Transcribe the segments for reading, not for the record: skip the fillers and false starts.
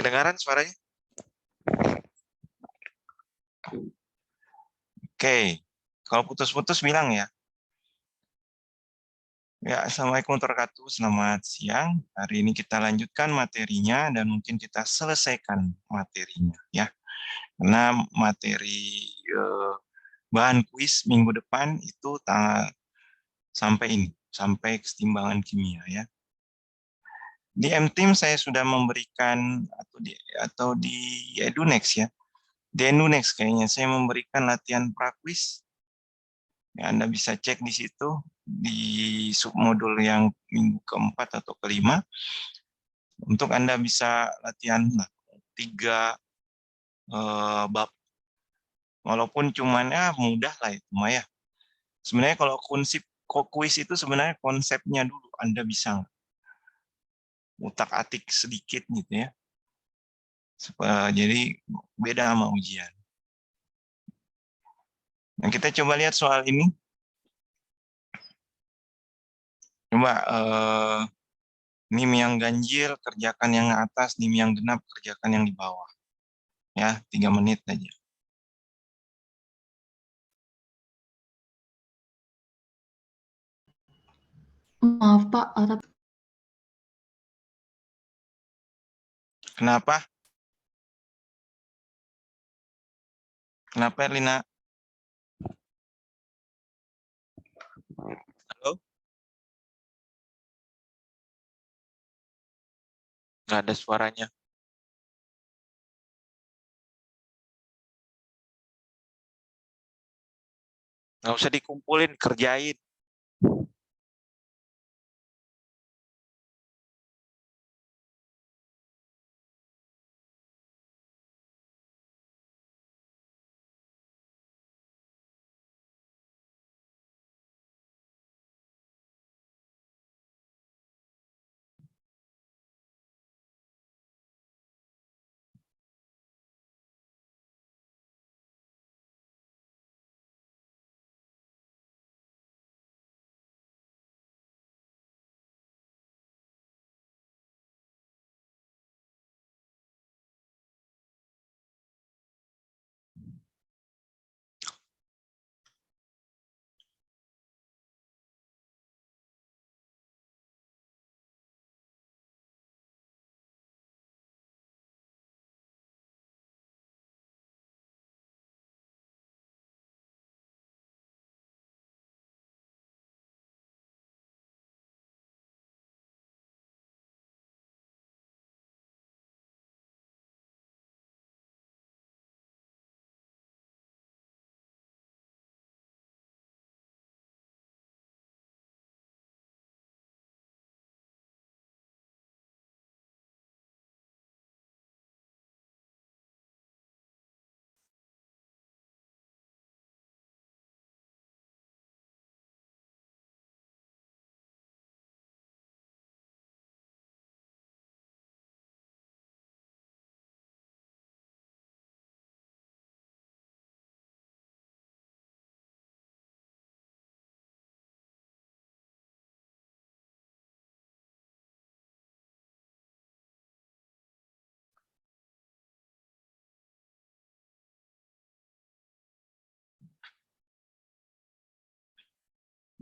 Kedengaran suaranya? Oke. Kalau putus-putus bilang ya. Ya, Assalamualaikum warahmatullahi wabarakatuh. Selamat siang. Hari ini kita lanjutkan materinya dan mungkin kita selesaikan materinya ya. Karena materi bahan kuis minggu depan itu sampai ini, sampai kesetimbangan kimia ya. Di M-Team saya sudah memberikan atau di EduNext ya. Di EduNext kayaknya saya memberikan latihan prakuis. Ya, Anda bisa cek di situ di submodul yang minggu keempat atau kelima untuk Anda bisa latihan tiga bab. Walaupun cuman ya mudah lah itu mah ya. Sebenarnya kalau kuis itu sebenarnya konsepnya dulu Anda bisa utak-atik sedikit gitu ya. Jadi beda sama ujian. Nah, kita coba lihat soal ini. Coba nim yang ganjil kerjakan yang atas, nim yang genap kerjakan yang di bawah. Ya, 3 menit aja. Maaf Pak, Kenapa? Kenapa, Lina? Halo? Nggak ada suaranya. Nggak usah dikumpulin, kerjain.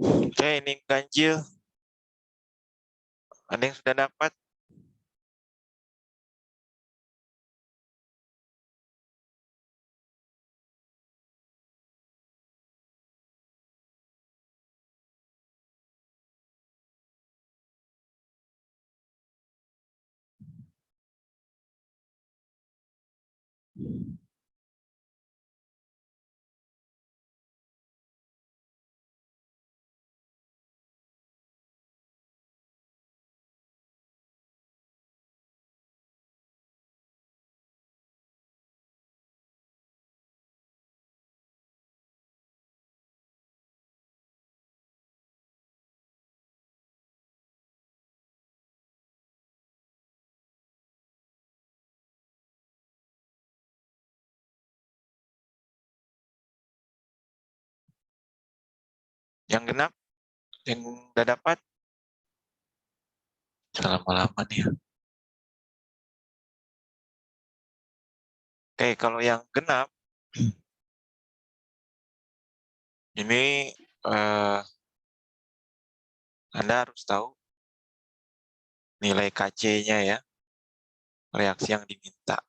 Oke, ini ganjil. Ada yang sudah dapat? Yang genap? Yang sudah dapat? Jangan lama-lama nih ya. Oke, kalau yang genap, ini Anda harus tahu nilai KC-nya ya, reaksi yang diminta.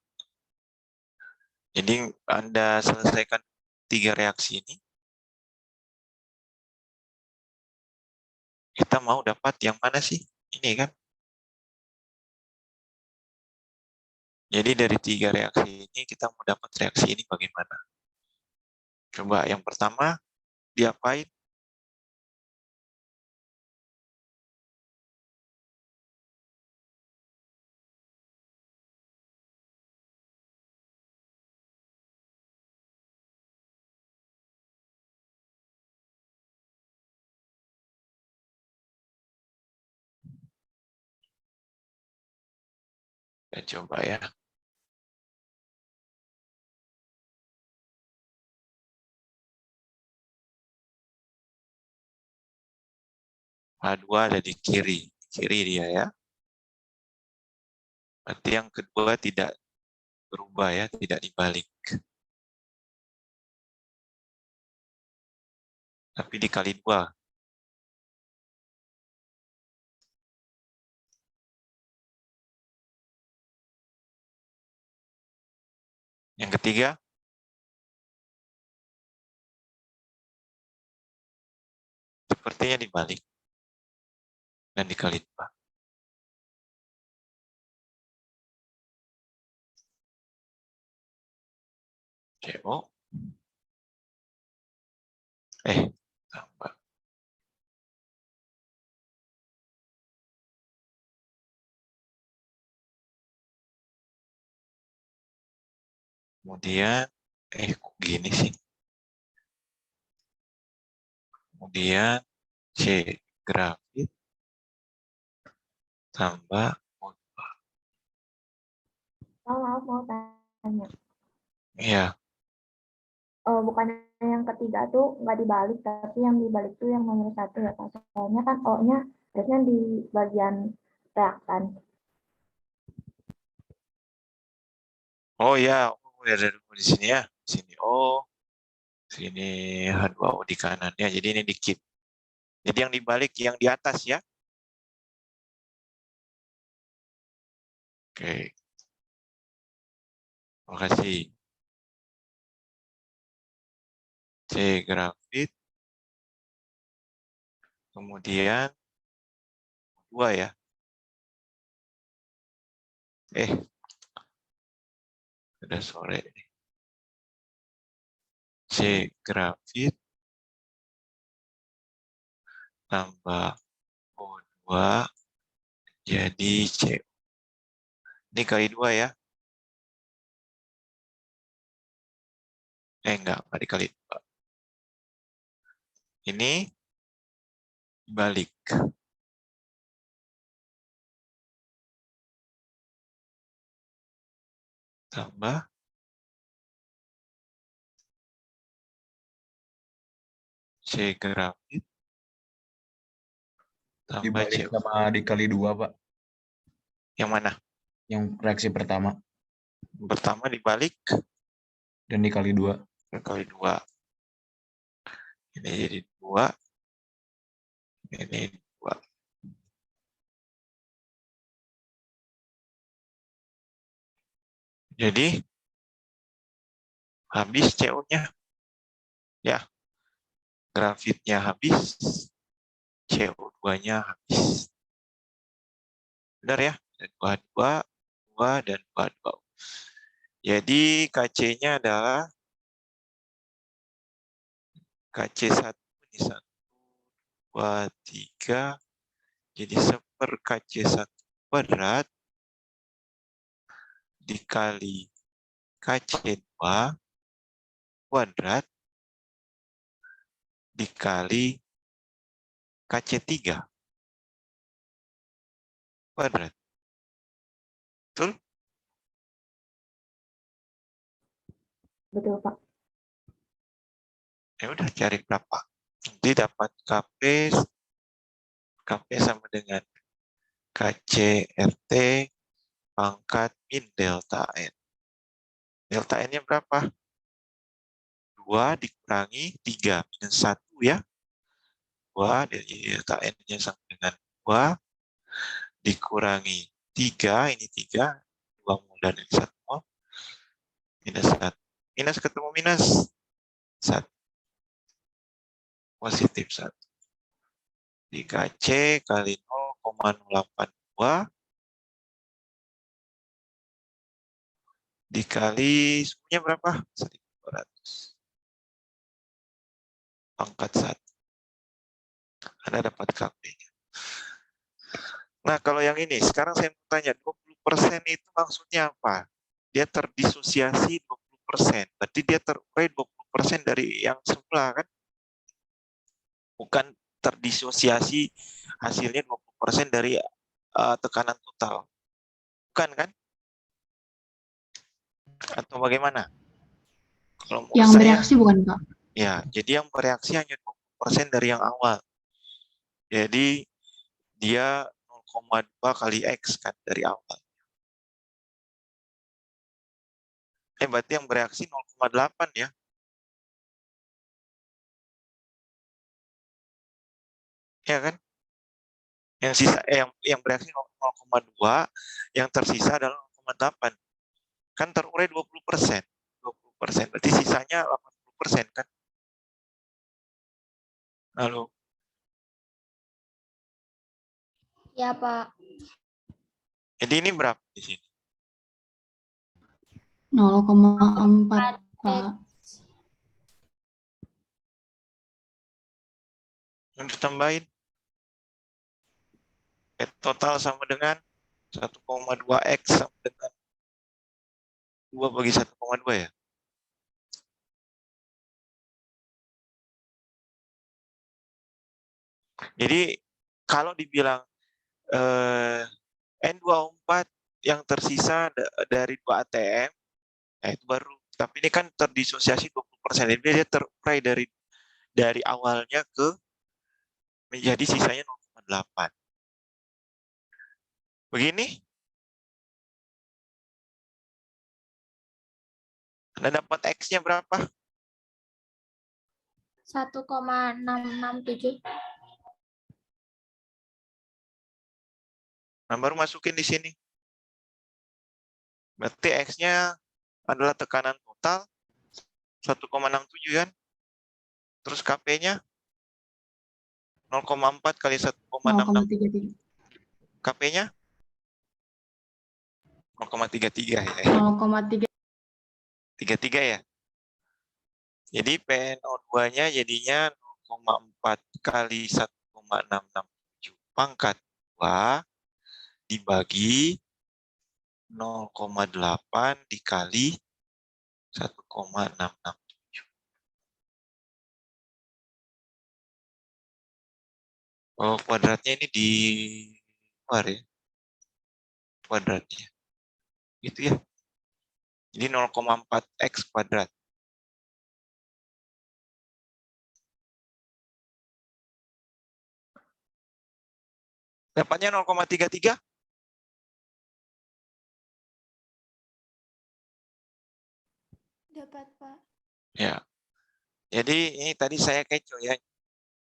Jadi Anda selesaikan 3 reaksi ini, kita mau dapat yang mana sih? Ini kan. Jadi dari 3 reaksi ini, kita mau dapat reaksi ini bagaimana? Coba yang pertama, diapain? Kita coba ya. H2 ada di kiri. Kiri dia ya. Berarti yang kedua tidak berubah ya, tidak dibalik. Tapi dikali 2. Yang ketiga, sepertinya dibalik dan dikali 2. CO. Tambah. Kemudian, kok gini sih? Kemudian C grafit tambah O2. Maaf, mau tanya. Iya. Bukan yang ketiga tuh nggak dibalik, tapi yang dibalik tuh yang nomor 1 ya Pak. Soalnya kan O-nya harusnya di bagian reaktan. Oh ya, ada di sini ya. Sini O, sini H2O di kanan ya. Jadi ini dikit. Jadi yang dibalik yang di atas ya. Oke. Terima kasih. C grafit. Kemudian 2 ya. Udah sore nih. C grafit tambah O2 jadi C. Ini kali 2 ya. Enggak dikali 2. Ini dibalik. Tambah C grafit tambah Dibalik C. sama dikali 2, Pak. Yang mana? Yang reaksi pertama. Pertama dibalik Dan dikali 2. kali 2. Ini jadi 2. Ini 2. Jadi habis CO-nya. Ya. Grafitnya habis. CO2-nya habis. Benar ya? 2, 2, dan 2, 2. Jadi KC-nya adalah KC1 ini 1, 2, 3. Jadi 1/4 KC1 kuadrat dikali KC2 kuadrat dikali KC3 kuadrat. Betul? Betul, Pak. Ya udah cari berapa. Nanti dapat KP sama dengan KC RT pangkat min delta N. Delta N-nya berapa? 2 dikurangi 3 minus 1 ya. 2, delta N-nya sama dengan 2 dikurangi 3, ini 3, 2 mol dan ini 1 mol, minus 1. Minus ketemu minus 1. Positif 1. 3C kali 0,082 dikali suhunya berapa? 1200. Pangkat 1. Anda dapat KP-nya. Nah, kalau yang ini, sekarang saya mau tanya, 20% itu maksudnya apa? Dia terdisosiasi 20%. Berarti dia terurai 20% dari yang sebelah, kan? Bukan terdisosiasi hasilnya 20% dari tekanan total. Bukan, kan? Atau bagaimana? Kalau menurut Yang saya, bereaksi bukan, Pak? ya, jadi yang bereaksi hanya 20% dari yang awal. Jadi dia 0,2 kali X kan dari awal. Berarti yang bereaksi 0,8 ya. Ya kan? Yang sisa yang bereaksi 0,2, yang tersisa adalah 0,8. Kan terurai 20%. 20%. Berarti sisanya 80% kan? Lalu Ya, Pak. jadi ini berapa di sini? 0,4, Pak. Yang ditambahin total sama dengan 1,2 X sama dengan 2 bagi 1,2 ya. Jadi kalau dibilang N24 yang tersisa dari 2 ATM, itu baru. Tapi ini kan terdisosiasi 20%. Jadi dia terurai dari awalnya ke menjadi sisanya 0,8. Begini, Anda dapat X-nya berapa? 1,667. Nah, baru masukin di sini. Berarti X-nya adalah tekanan total 1,67 kan? Terus KP-nya 0,4 kali 1,66. 0,33. KP-nya 0,33 ya. 0,3. 33 ya. Jadi PnO2-nya jadinya 0,4 kali 1,667 pangkat 2 dibagi 0,8 dikali 1,667. Oh, kuadratnya ini di luar ya. Kuadratnya. Gitu ya. Jadi 0,4 X kuadrat. Dapatnya 0,33? Dapat, Pak. Ya. Jadi ini tadi saya kecoh ya.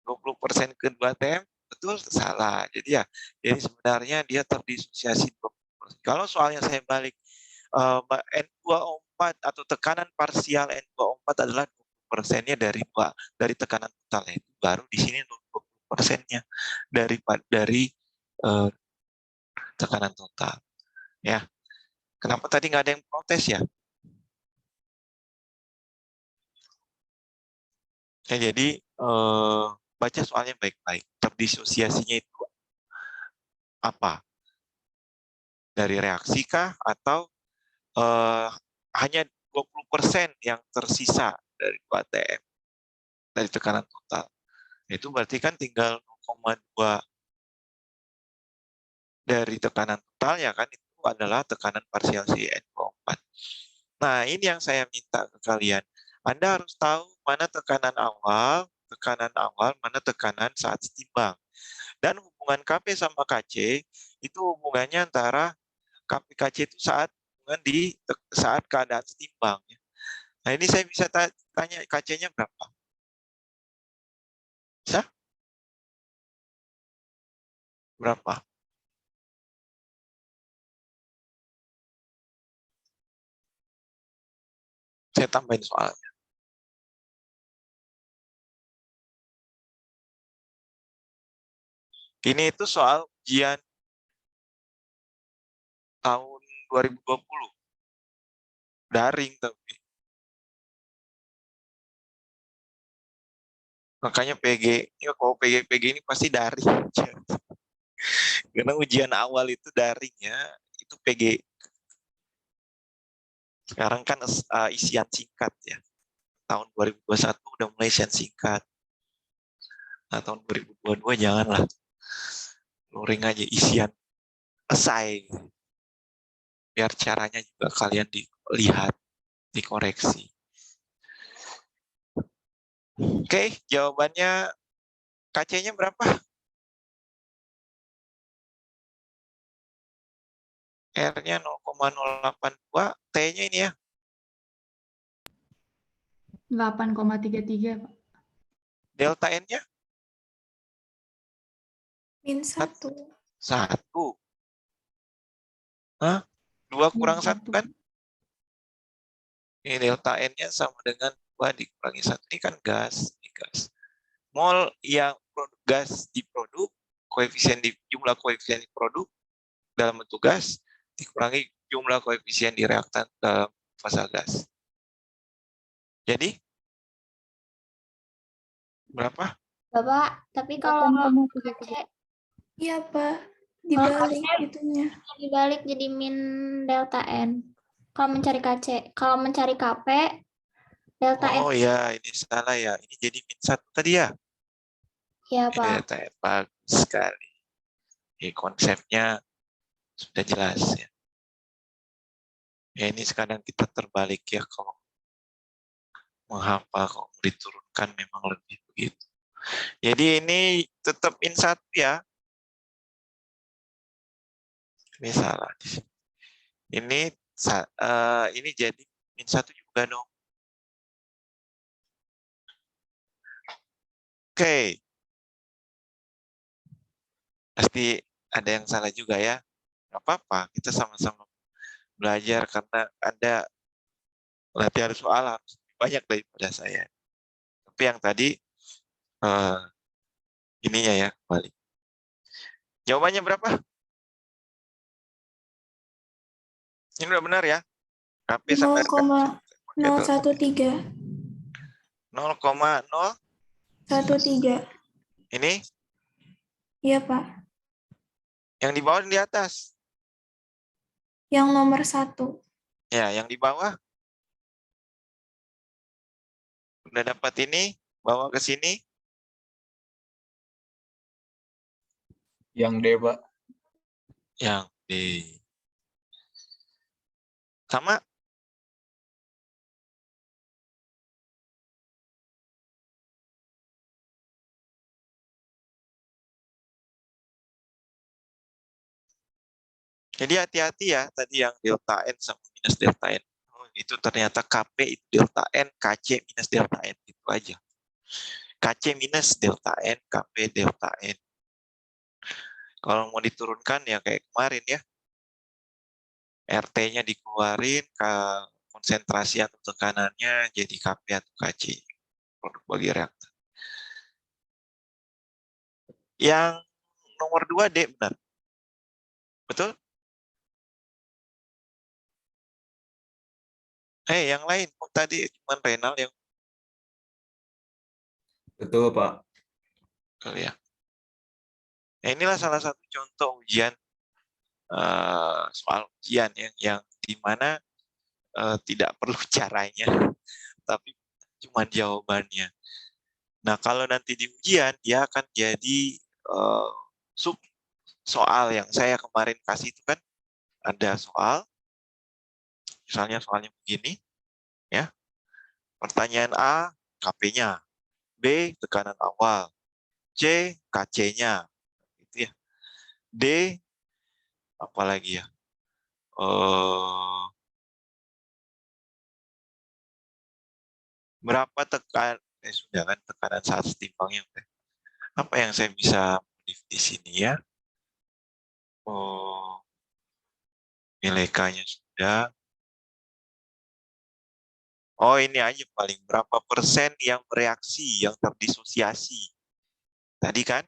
20% ke 2 ATM, betul salah. Jadi jadi sebenarnya dia terdisosiasi 20%. Kalau soalnya saya balik, N2O4 atau tekanan parsial N2O4 adalah 20%-nya dari tekanan total, itu baru di sini 20%-nya dari tekanan total. Ya. Kenapa tadi nggak ada yang protes ya? Jadi baca soalnya baik-baik. Terdisosiasinya itu apa? Dari reaksi kah atau hanya 20% yang tersisa dari ATM dari tekanan total? Itu berarti kan tinggal 0,2 dari tekanan total ya kan, itu adalah tekanan parsial si N24. Nah, ini yang saya minta ke kalian. Anda harus tahu mana tekanan awal, mana tekanan saat setimbang. Dan hubungan KP sama KC itu hubungannya antara KP KC itu saat gabungan di saat keadaan setimbang. Nah, ini saya bisa tanya KC-nya berapa? Bisa? Berapa? Saya tambahin soalnya. Ini itu soal ujian tahun 2020. Daring tapi. Makanya PG, ya kalau PG ini pasti daring. Karena ujian awal itu daring ya, itu PG. Sekarang kan isian singkat ya. Tahun 2021 udah mulai isian singkat. Nah, tahun 2022 janganlah. Luring aja isian esai. Biar caranya juga kalian dilihat, dikoreksi. Oke, jawabannya KC-nya berapa? R-nya 0,082, T-nya ini ya. 8,33, Pak. Delta N-nya -1. 1. Hah? 2 kurang 1 1. kan? Ini delta N-nya sama dengan 2 dikurangi 1. Ini kan gas. Ini gas. Mol yang gas diproduk, jumlah koefisien di produk dalam bentuk gas, dikurangi jumlah koefisien di reaktan dalam fase gas. Jadi, berapa? Bapak, tapi kalau 8,33. Iya, Pak. Dibalik itunya. dibalik jadi min delta N. Kalau mencari KC, kalau mencari KP, delta N. Oh ya, ini salah ya. Ini jadi -1 tadi ya. Ya, Ini Pak. delta N, bagus sekali. Ini konsepnya sudah jelas ya. Ya ini sekarang kita terbalik ya, kalau menghafal, kalau diturunkan memang lebih begitu. Jadi ini tetap -1 ya. Ini salah di sini. Ini jadi -1 juga dong. Oke. Pasti ada yang salah juga ya. Gak apa-apa, kita sama-sama belajar karena Anda latihan soal harus banyak daripada saya. Tapi yang tadi ininya ya kembali. Jawabannya berapa? Ini udah benar ya? KP sampai 0,013. 0,013. Ini? Iya, Pak. Yang di bawah dan di atas? Yang nomor 1. Ya, yang di bawah? Udah dapat ini? Bawa ke sini? Yang D, Pak. Yang D. Sama? Jadi hati-hati ya, tadi yang delta N sama minus delta N. Oh, itu ternyata KP itu delta N, KC minus delta N. Itu aja. KC minus delta N, KP delta N. Kalau mau diturunkan ya kayak kemarin ya. RT-nya dikeluarin, ke konsentrasi atau tekanannya jadi KP atau KC. Produk bagi reaktan. Yang nomor 2 D benar. Betul? Yang lain. Tadi cuma renal yang Betul, Pak. ya. Nah, inilah salah satu contoh ujian soal ujian yang dimana tidak perlu caranya, tapi cuma jawabannya. Nah, kalau nanti di ujian dia akan jadi sub soal yang saya kemarin kasih itu kan ada soal, misalnya soalnya begini, ya. Pertanyaan A, KP-nya, B, tekanan awal, C, KC-nya, gitu ya. D, apalagi ya, Berapa sudah kan tekanan saat setimpangnya. Apa yang saya bisa modif di sini ya? Oh, nilai K-nya sudah. Oh, ini aja paling berapa persen yang bereaksi, yang terdisosiasi. Tadi kan,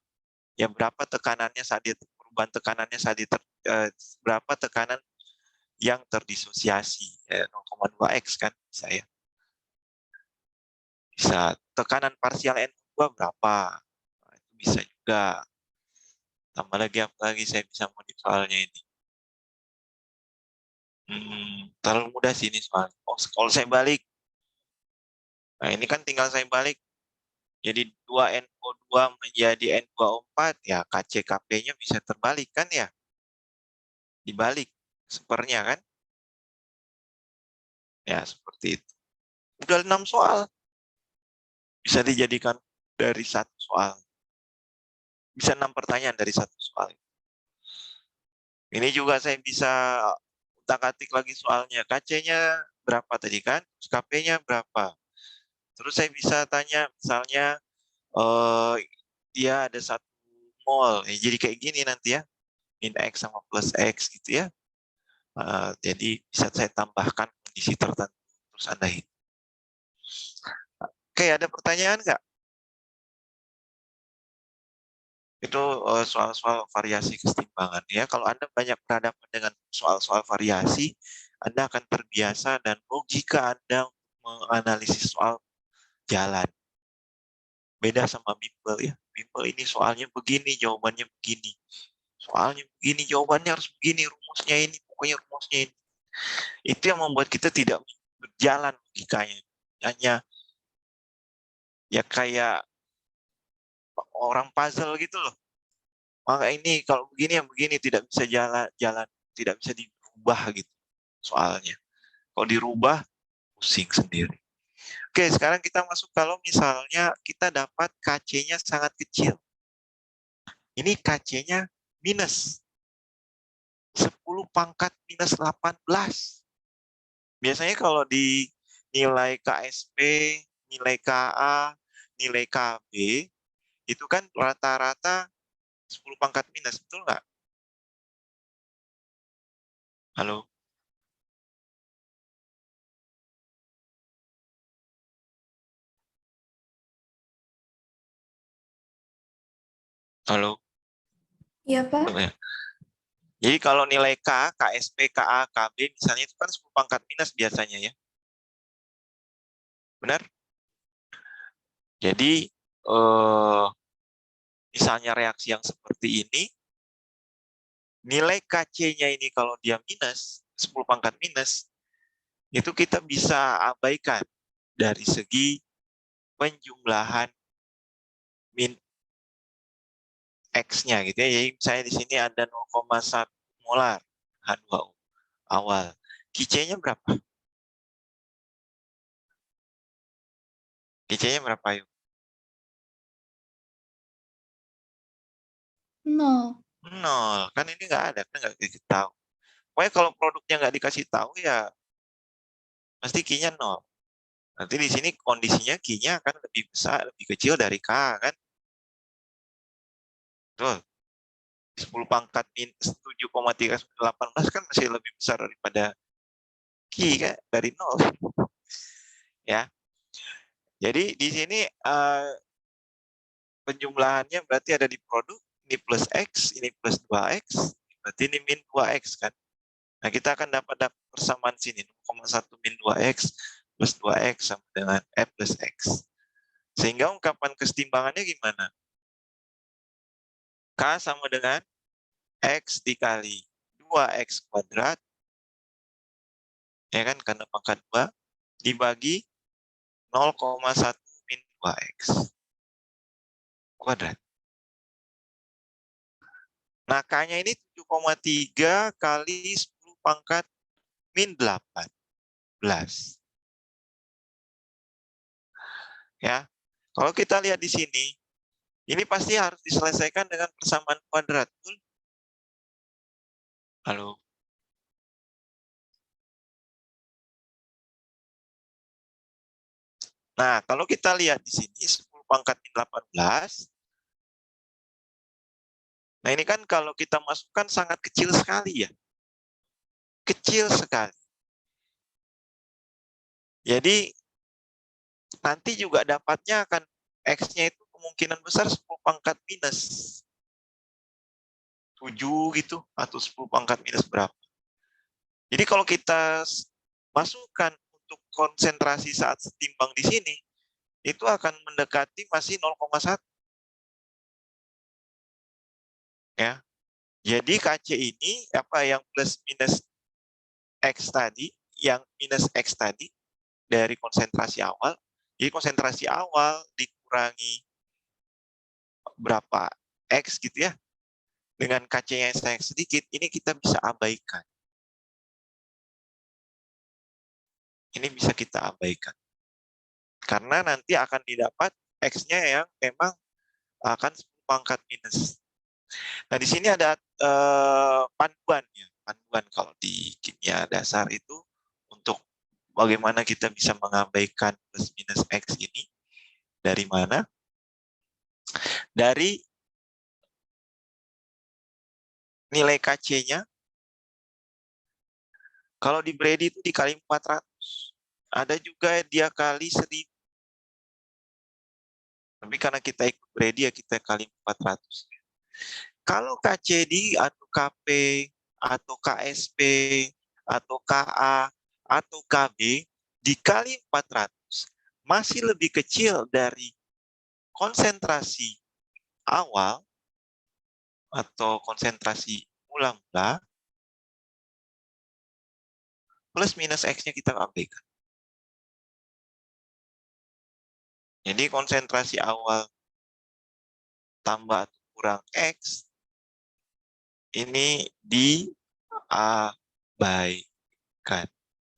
ya berapa tekanannya saat perubahan tekanannya saat berapa tekanan yang terdisosiasi. 0,2x kan bisa ya. Bisa tekanan parsial N2 berapa? Nah, itu bisa juga. Tambah lagi apa lagi saya bisa modif soalnya ini. Terlalu mudah sih ini soal. Oh, kalau saya balik, nah ini kan tinggal saya balik. Jadi 2NO2 menjadi N2O4, ya KCKP-nya bisa terbalik kan ya? Dibalik sepernya kan? Ya seperti itu. Udah 6 soal. Bisa dijadikan dari satu soal. Bisa 6 pertanyaan dari satu soal. Ini juga saya bisa utak-atik lagi soalnya. KC-nya berapa tadi kan? KP-nya berapa? Terus saya bisa tanya misalnya dia ada 1 mol. Jadi kayak gini nanti ya. Min X sama plus X gitu ya. Jadi bisa saya tambahkan kondisi tertentu. Terus Anda hitung. Oke, ada pertanyaan nggak? Itu soal-soal variasi kesetimbangan ya. Kalau Anda banyak berhadapan dengan soal-soal variasi, Anda akan terbiasa dan logika Anda menganalisis soal jalan. Beda sama bimbel ya. Bimbel ini soalnya begini, jawabannya begini. Soalnya begini, jawabannya harus begini, rumusnya ini, pokoknya rumusnya ini. Itu yang membuat kita tidak berjalan logikanya. Hanya ya kayak orang puzzle gitu loh. Maka ini kalau begini yang begini tidak bisa jalan, tidak bisa dirubah gitu soalnya. Kalau dirubah pusing sendiri. Oke, sekarang kita masuk kalau misalnya kita dapat KC-nya sangat kecil. Ini KC-nya minus 10 pangkat minus 18. Biasanya kalau di nilai KSP, nilai KA, nilai KB, itu kan rata-rata 10 pangkat minus, betul nggak? Halo? Halo? Iya, Pak. Betul ya? Jadi kalau nilai K, KSP, KA, KB misalnya itu kan 10 pangkat minus biasanya ya. Benar? Jadi misalnya reaksi yang seperti ini, nilai KC-nya ini kalau dia minus, 10 pangkat minus, itu kita bisa abaikan dari segi penjumlahan min X-nya gitu ya. Jadi misalnya di sini ada 0,1 molar H2O awal. KC-nya berapa? KC-nya berapa yuk? 0. 0. Kan ini nggak ada, kan nggak dikasih tahu. Pokoknya kalau produknya nggak dikasih tahu ya pasti Q-nya 0. Nanti di sini kondisinya Q-nya akan lebih besar, lebih kecil dari K kan? Betul. 10 pangkat min 7,318 kan masih lebih besar daripada Q kan? Dari 0. Ya. Jadi di sini penjumlahannya berarti ada di produk, ini plus X, ini plus 2X, berarti ini min 2X kan? Nah, kita akan dapat persamaan sini, 0,1 min 2X plus 2X sama dengan F plus X. Sehingga ungkapan kesetimbangannya gimana? K sama dengan X dikali 2X kuadrat, ya kan, karena pangkat 2, dibagi 0,1 min 2X kuadrat. Nah, K-nya ini 7,3 kali 10 pangkat min 18. Ya, kalau kita lihat di sini, ini pasti harus diselesaikan dengan persamaan kuadrat. Betul? Halo. Nah, kalau kita lihat di sini 10 pangkat min 18. Nah, ini kan kalau kita masukkan sangat kecil sekali ya. Kecil sekali. Jadi nanti juga dapatnya akan X-nya itu kemungkinan besar 10 pangkat minus 7 gitu, atau 10 pangkat minus berapa. Jadi kalau kita masukkan untuk konsentrasi saat setimbang di sini, itu akan mendekati masih 0,1. Ya. Jadi KC ini apa yang plus minus X tadi, yang minus X tadi dari konsentrasi awal, jadi konsentrasi awal dikurangi berapa X gitu ya, dengan KC yang sangat sedikit, ini kita bisa abaikan. Ini bisa kita abaikan. Karena nanti akan didapat X-nya yang memang akan 10 pangkat minus. Nah, di sini ada panduannya. Panduan kalau di kimia dasar itu untuk bagaimana kita bisa mengabaikan plus minus X ini. Dari mana? Dari nilai KC-nya. Kalau di Brady itu dikali 400. Ada juga dia kali 1000. Tapi karena kita ikut Brady ya kita kali 400. Kalau KCD atau KP atau KSP atau KA atau KB dikali 400 masih lebih kecil dari konsentrasi awal atau konsentrasi mula-mula, plus minus X-nya kita abaikan. Jadi konsentrasi awal tambah atau kurang X, ini diabaikan.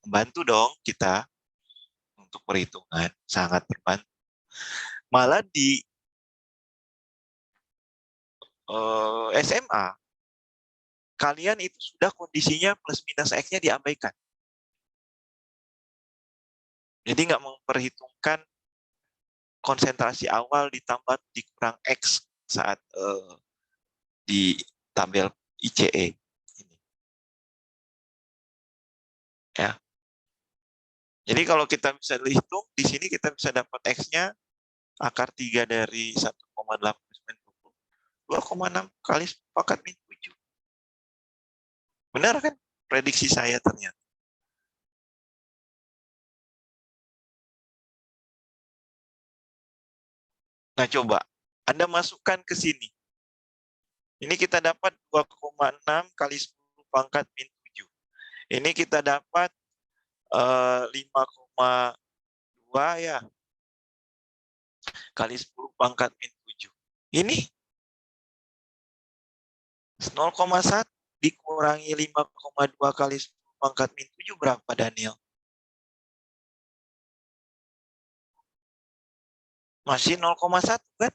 Membantu dong kita untuk perhitungan, sangat berbantu. Malah di SMA, kalian itu sudah kondisinya plus minus X-nya diabaikan. Jadi nggak memperhitungkan konsentrasi awal ditambah dikurang X saat di tabel ICE. Ini. Ya. Jadi kalau kita bisa hitung, di sini kita bisa dapat X-nya akar 3 dari 1,820. 2,6 kali pangkat min 7. Benar kan? Prediksi saya ternyata. Nah, coba Anda masukkan ke sini. Ini kita dapat 2,6 kali 10 pangkat min 7. Ini kita dapat 5,2 ya. Kali 10 pangkat min 7. Ini 0,1 dikurangi 5,2 kali 10 pangkat min 7 berapa, Daniel? Masih 0,1 kan?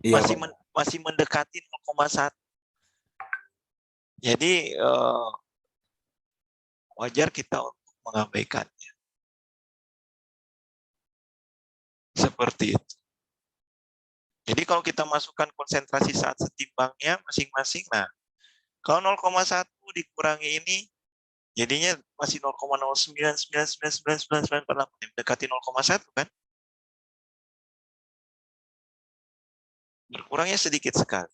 Iya, masih mendekati 0,1. Jadi wajar kita untuk mengabaikannya. Seperti itu. Jadi kalau kita masukkan konsentrasi saat setimbangnya masing-masing, nah kalau 0,1 dikurangi ini, jadinya masih 0,099999948, mendekati 0,1 kan? Berkurangnya sedikit sekali.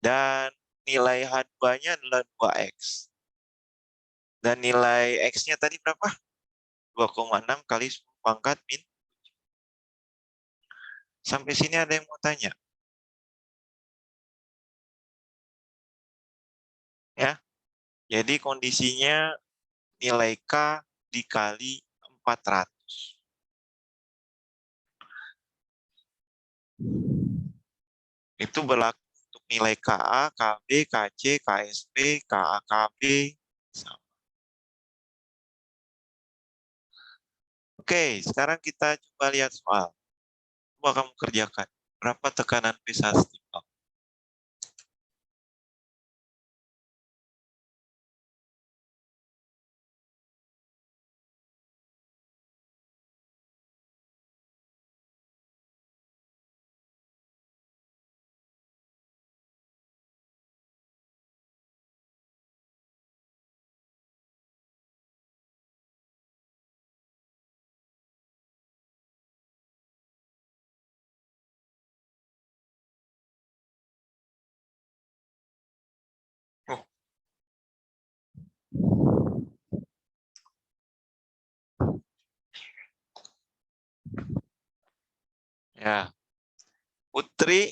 Dan nilai H2-nya adalah 2X. Dan nilai X-nya tadi berapa? 2,6 kali 10 pangkat min. Sampai sini ada yang mau tanya? Ya. Jadi kondisinya nilai K dikali 400. Itu berlaku untuk nilai KA, KB, KC, KSP, KA, KB. Sama. Oke, sekarang kita coba lihat soal. Coba kamu kerjakan. Berapa tekanan P saat setimbang? Ya. Putri,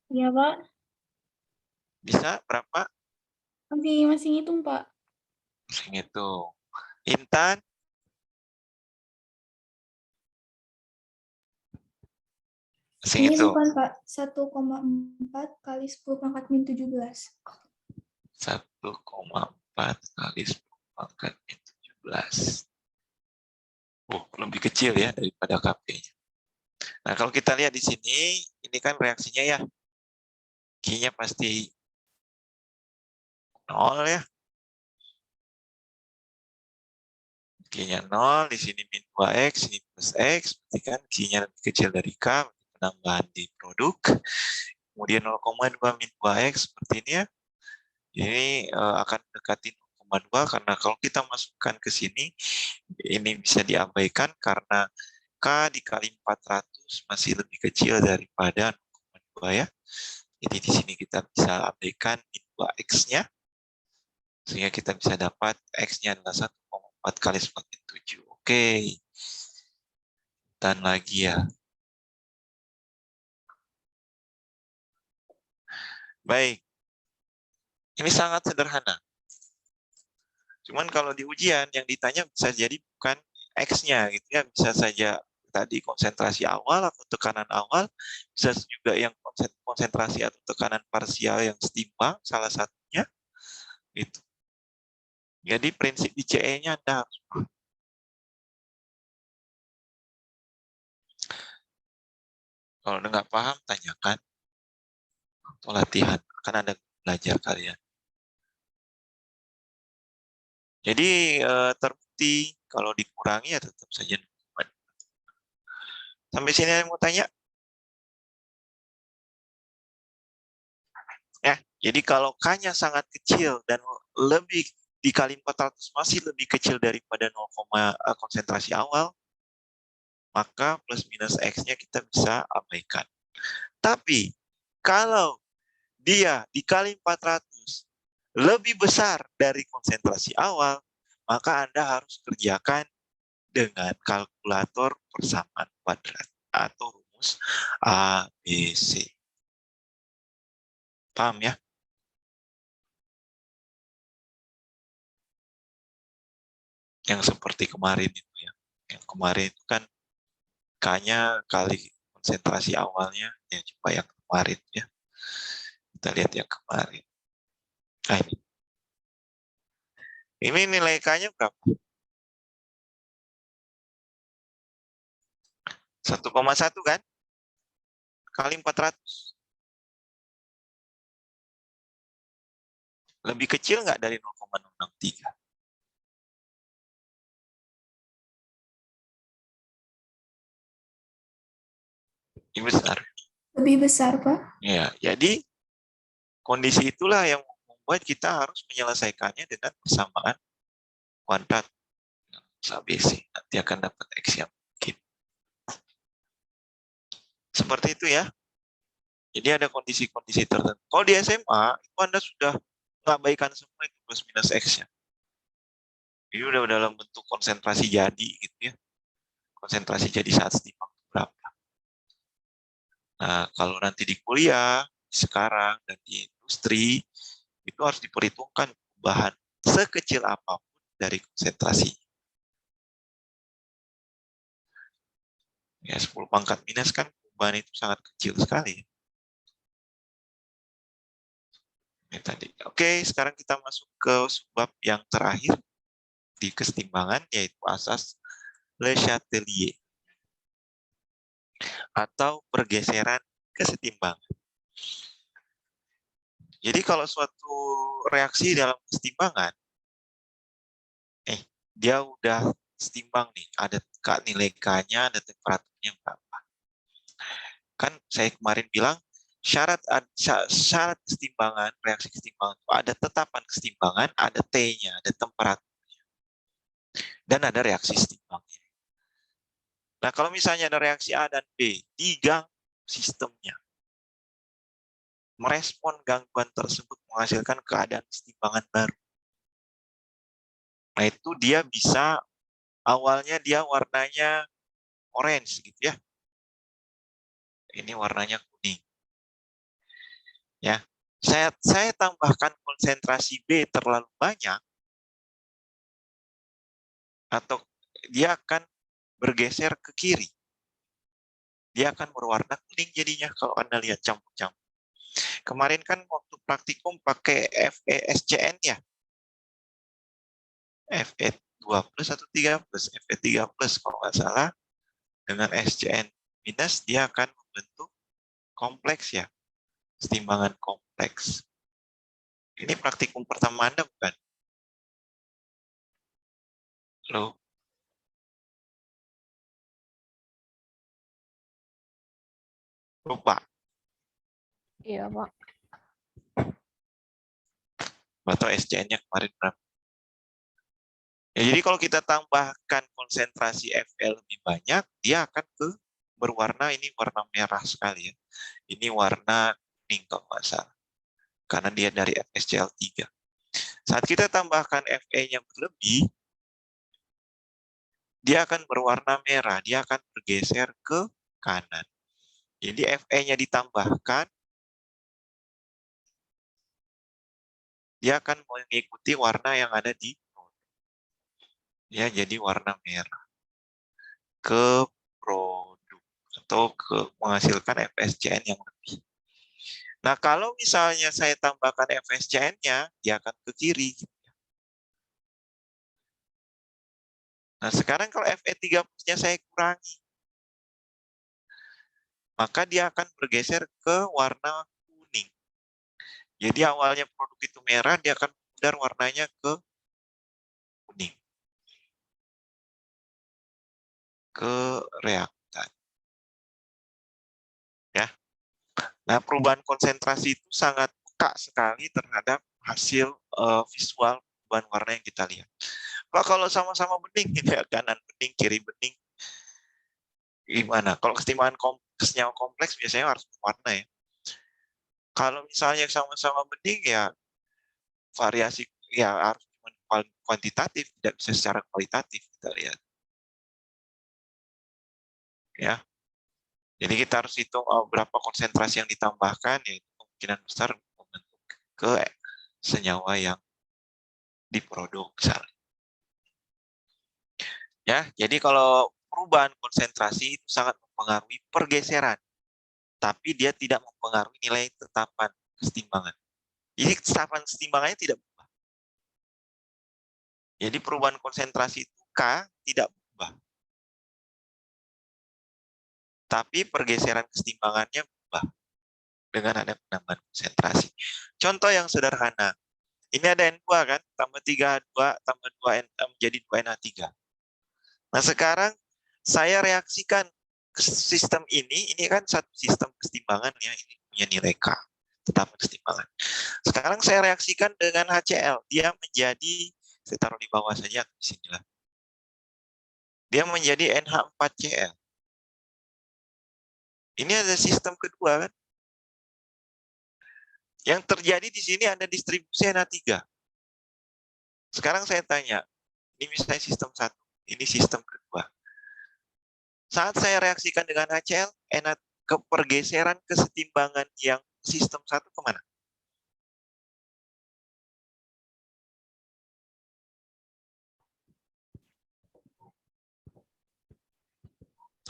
Iya, Pak. bisa berapa? Masih ngitung, Pak. Segitu. Intan, Ini segitu. bukan Pak, 1,4 kali 10 pangkat min 17. 1,4 kali 10 pangkat min 17. Lebih kecil ya daripada KP-nya. Nah, kalau kita lihat di sini, ini kan reaksinya ya. Q-nya pasti 0 ya. Q-nya 0, di sini min 2X, ini plus X, berarti kan Q-nya lebih kecil dari K, penambahan di produk. Kemudian 0,2 min 2X seperti ini ya. Ini akan mendekati 0,2 karena kalau kita masukkan ke sini, ini bisa diabaikan karena K dikali 400 masih lebih kecil daripada 0,2 ya. Jadi di sini kita bisa abaikan min 2X-nya. Sehingga kita bisa dapat X-nya adalah 1,4 kali 10⁻⁷. Oke. Dan lagi ya. Baik. Ini sangat sederhana. Cuman kalau di ujian yang ditanya bisa jadi bukan X-nya gitu ya. Bisa saja tadi konsentrasi awal atau tekanan awal. Bisa juga yang konsentrasi atau tekanan parsial yang setimbang salah satunya. Itu. Jadi prinsip di CE-nya Anda harus paham. Kalau Anda nggak paham, tanyakan. Atau latihan, kan Anda belajar kalian. Jadi terbukti kalau dikurangi ya tetap saja 0,2. Sampai sini ada yang mau tanya? Ya, jadi kalau K-nya sangat kecil dan lebih dikali 400 masih lebih kecil daripada 0, konsentrasi awal, maka plus minus X-nya kita bisa abaikan. Tapi kalau dia dikali 400 lebih besar dari konsentrasi awal, maka Anda harus kerjakan dengan kalkulator persamaan kuadrat atau rumus ABC. Paham ya? Yang seperti kemarin itu ya. Yang kemarin itu kan K-nya kali konsentrasi awalnya, ya coba yang kemarin ya. Kita lihat yang kemarin. Nah ini. Ini nilai K-nya berapa? 1,1 kan? Kali 400. Lebih kecil nggak dari 0,063? Ini besar. Lebih besar, Pak. Ya, jadi kondisi itulah yang membuat kita harus menyelesaikannya dengan persamaan kuadrat ABC. Nanti akan dapat X yang mungkin. Seperti itu ya. Jadi ada kondisi-kondisi tertentu. Kalau di SMA, itu Anda sudah mengabaikan semua itu plus minus X-nya. Ini udah dalam bentuk konsentrasi jadi gitu ya. Konsentrasi jadi saat setimbang berapa. Nah, kalau nanti di kuliah, sekarang, dan di industri, itu harus diperhitungkan perubahan sekecil apapun dari konsentrasi. Ya, 10 pangkat minus kan perubahan itu sangat kecil sekali. Ini tadi. Oke, sekarang kita masuk ke subbab yang terakhir di kesetimbangan, yaitu asas Le Chatelier atau pergeseran kesetimbangan. Jadi kalau suatu reaksi dalam kesetimbangan, dia udah setimbang nih, ada nilai K-nya, ada temperaturnya berapa. Kan saya kemarin bilang, syarat kesetimbangan, reaksi kesetimbangan itu ada tetapan kesetimbangan, ada T-nya, ada temperaturnya, dan ada reaksi setimbangnya. Nah, kalau misalnya ada reaksi A dan B, diganggu sistemnya, merespon gangguan tersebut menghasilkan keadaan kesetimbangan baru. Nah, itu dia bisa, awalnya dia warnanya orange gitu ya. Ini warnanya kuning. Ya, saya tambahkan konsentrasi B terlalu banyak, atau dia akan bergeser ke kiri. Dia akan berwarna kuning jadinya kalau Anda lihat campur-campur. Kemarin kan waktu praktikum pakai FeSCN ya. Fe2+ atau 3+, Fe3+ kalau nggak salah, dengan SCN minus dia akan membentuk kompleks ya, kesetimbangan kompleks. Ini praktikum pertama Anda bukan? Loh. Lupa. Iya, Pak. Atau SCN-nya kemarin berapa? Ya, jadi kalau kita tambahkan konsentrasi Fe lebih banyak, dia akan berwarna, ini warna merah sekali ya. Ini warna kuning kalau nggak salah. Karena dia dari FeSCl3. Saat kita tambahkan Fe-nya berlebih, dia akan berwarna merah, dia akan bergeser ke kanan. Jadi Fe-nya ditambahkan, dia akan mengikuti warna yang ada di ya, jadi warna merah ke produk atau menghasilkan FeSCN yang lebih. Nah, kalau misalnya saya tambahkan FeSCN-nya, dia akan ke kiri. Nah, sekarang kalau Fe3+-nya saya kurangi, maka dia akan bergeser ke warna kuning. Jadi awalnya produk itu merah, dia akan pudar warnanya ke kuning. Ke reaktan. Ya. Nah, perubahan konsentrasi itu sangat peka sekali terhadap hasil visual perubahan warna yang kita lihat. Kalau sama-sama bening, ini kanan bening, kiri bening, gimana? Kalau kesetimbangan senyawa kompleks biasanya harus berwarna ya. Kalau misalnya sama-sama bening ya variasi ya harus kuantitatif, tidak bisa secara kualitatif kita lihat. Ya. Jadi kita harus hitung berapa konsentrasi yang ditambahkan, yaitu kemungkinan besar membentuk ke senyawa yang diproduksi. Ya, jadi kalau perubahan konsentrasi itu sangat mempengaruhi pergeseran, tapi dia tidak mempengaruhi nilai tetapan kesetimbangan. Jadi tetapan kesetimbangannya tidak berubah. Jadi perubahan konsentrasi itu K tidak berubah. Tapi pergeseran kesetimbangannya berubah dengan ada penambahan konsentrasi. Contoh yang sederhana. Ini ada N2 kan, tambah 3H2, tambah 2N menjadi 2NH3. Nah, sekarang saya reaksikan ke sistem ini kan satu sistem kesetimbangan ya, ini punya nilai K, tetap kesetimbangan. Sekarang saya reaksikan dengan HCl, dia menjadi, saya taruh di bawah saja, di sinilah. Dia menjadi NH4Cl. Ini ada sistem kedua kan. Yang terjadi di sini ada distribusi NH3. Sekarang saya tanya, ini misalnya sistem 1, ini sistem kedua. Saat saya reaksikan dengan HCl, pergeseran kesetimbangan yang sistem 1 kemana?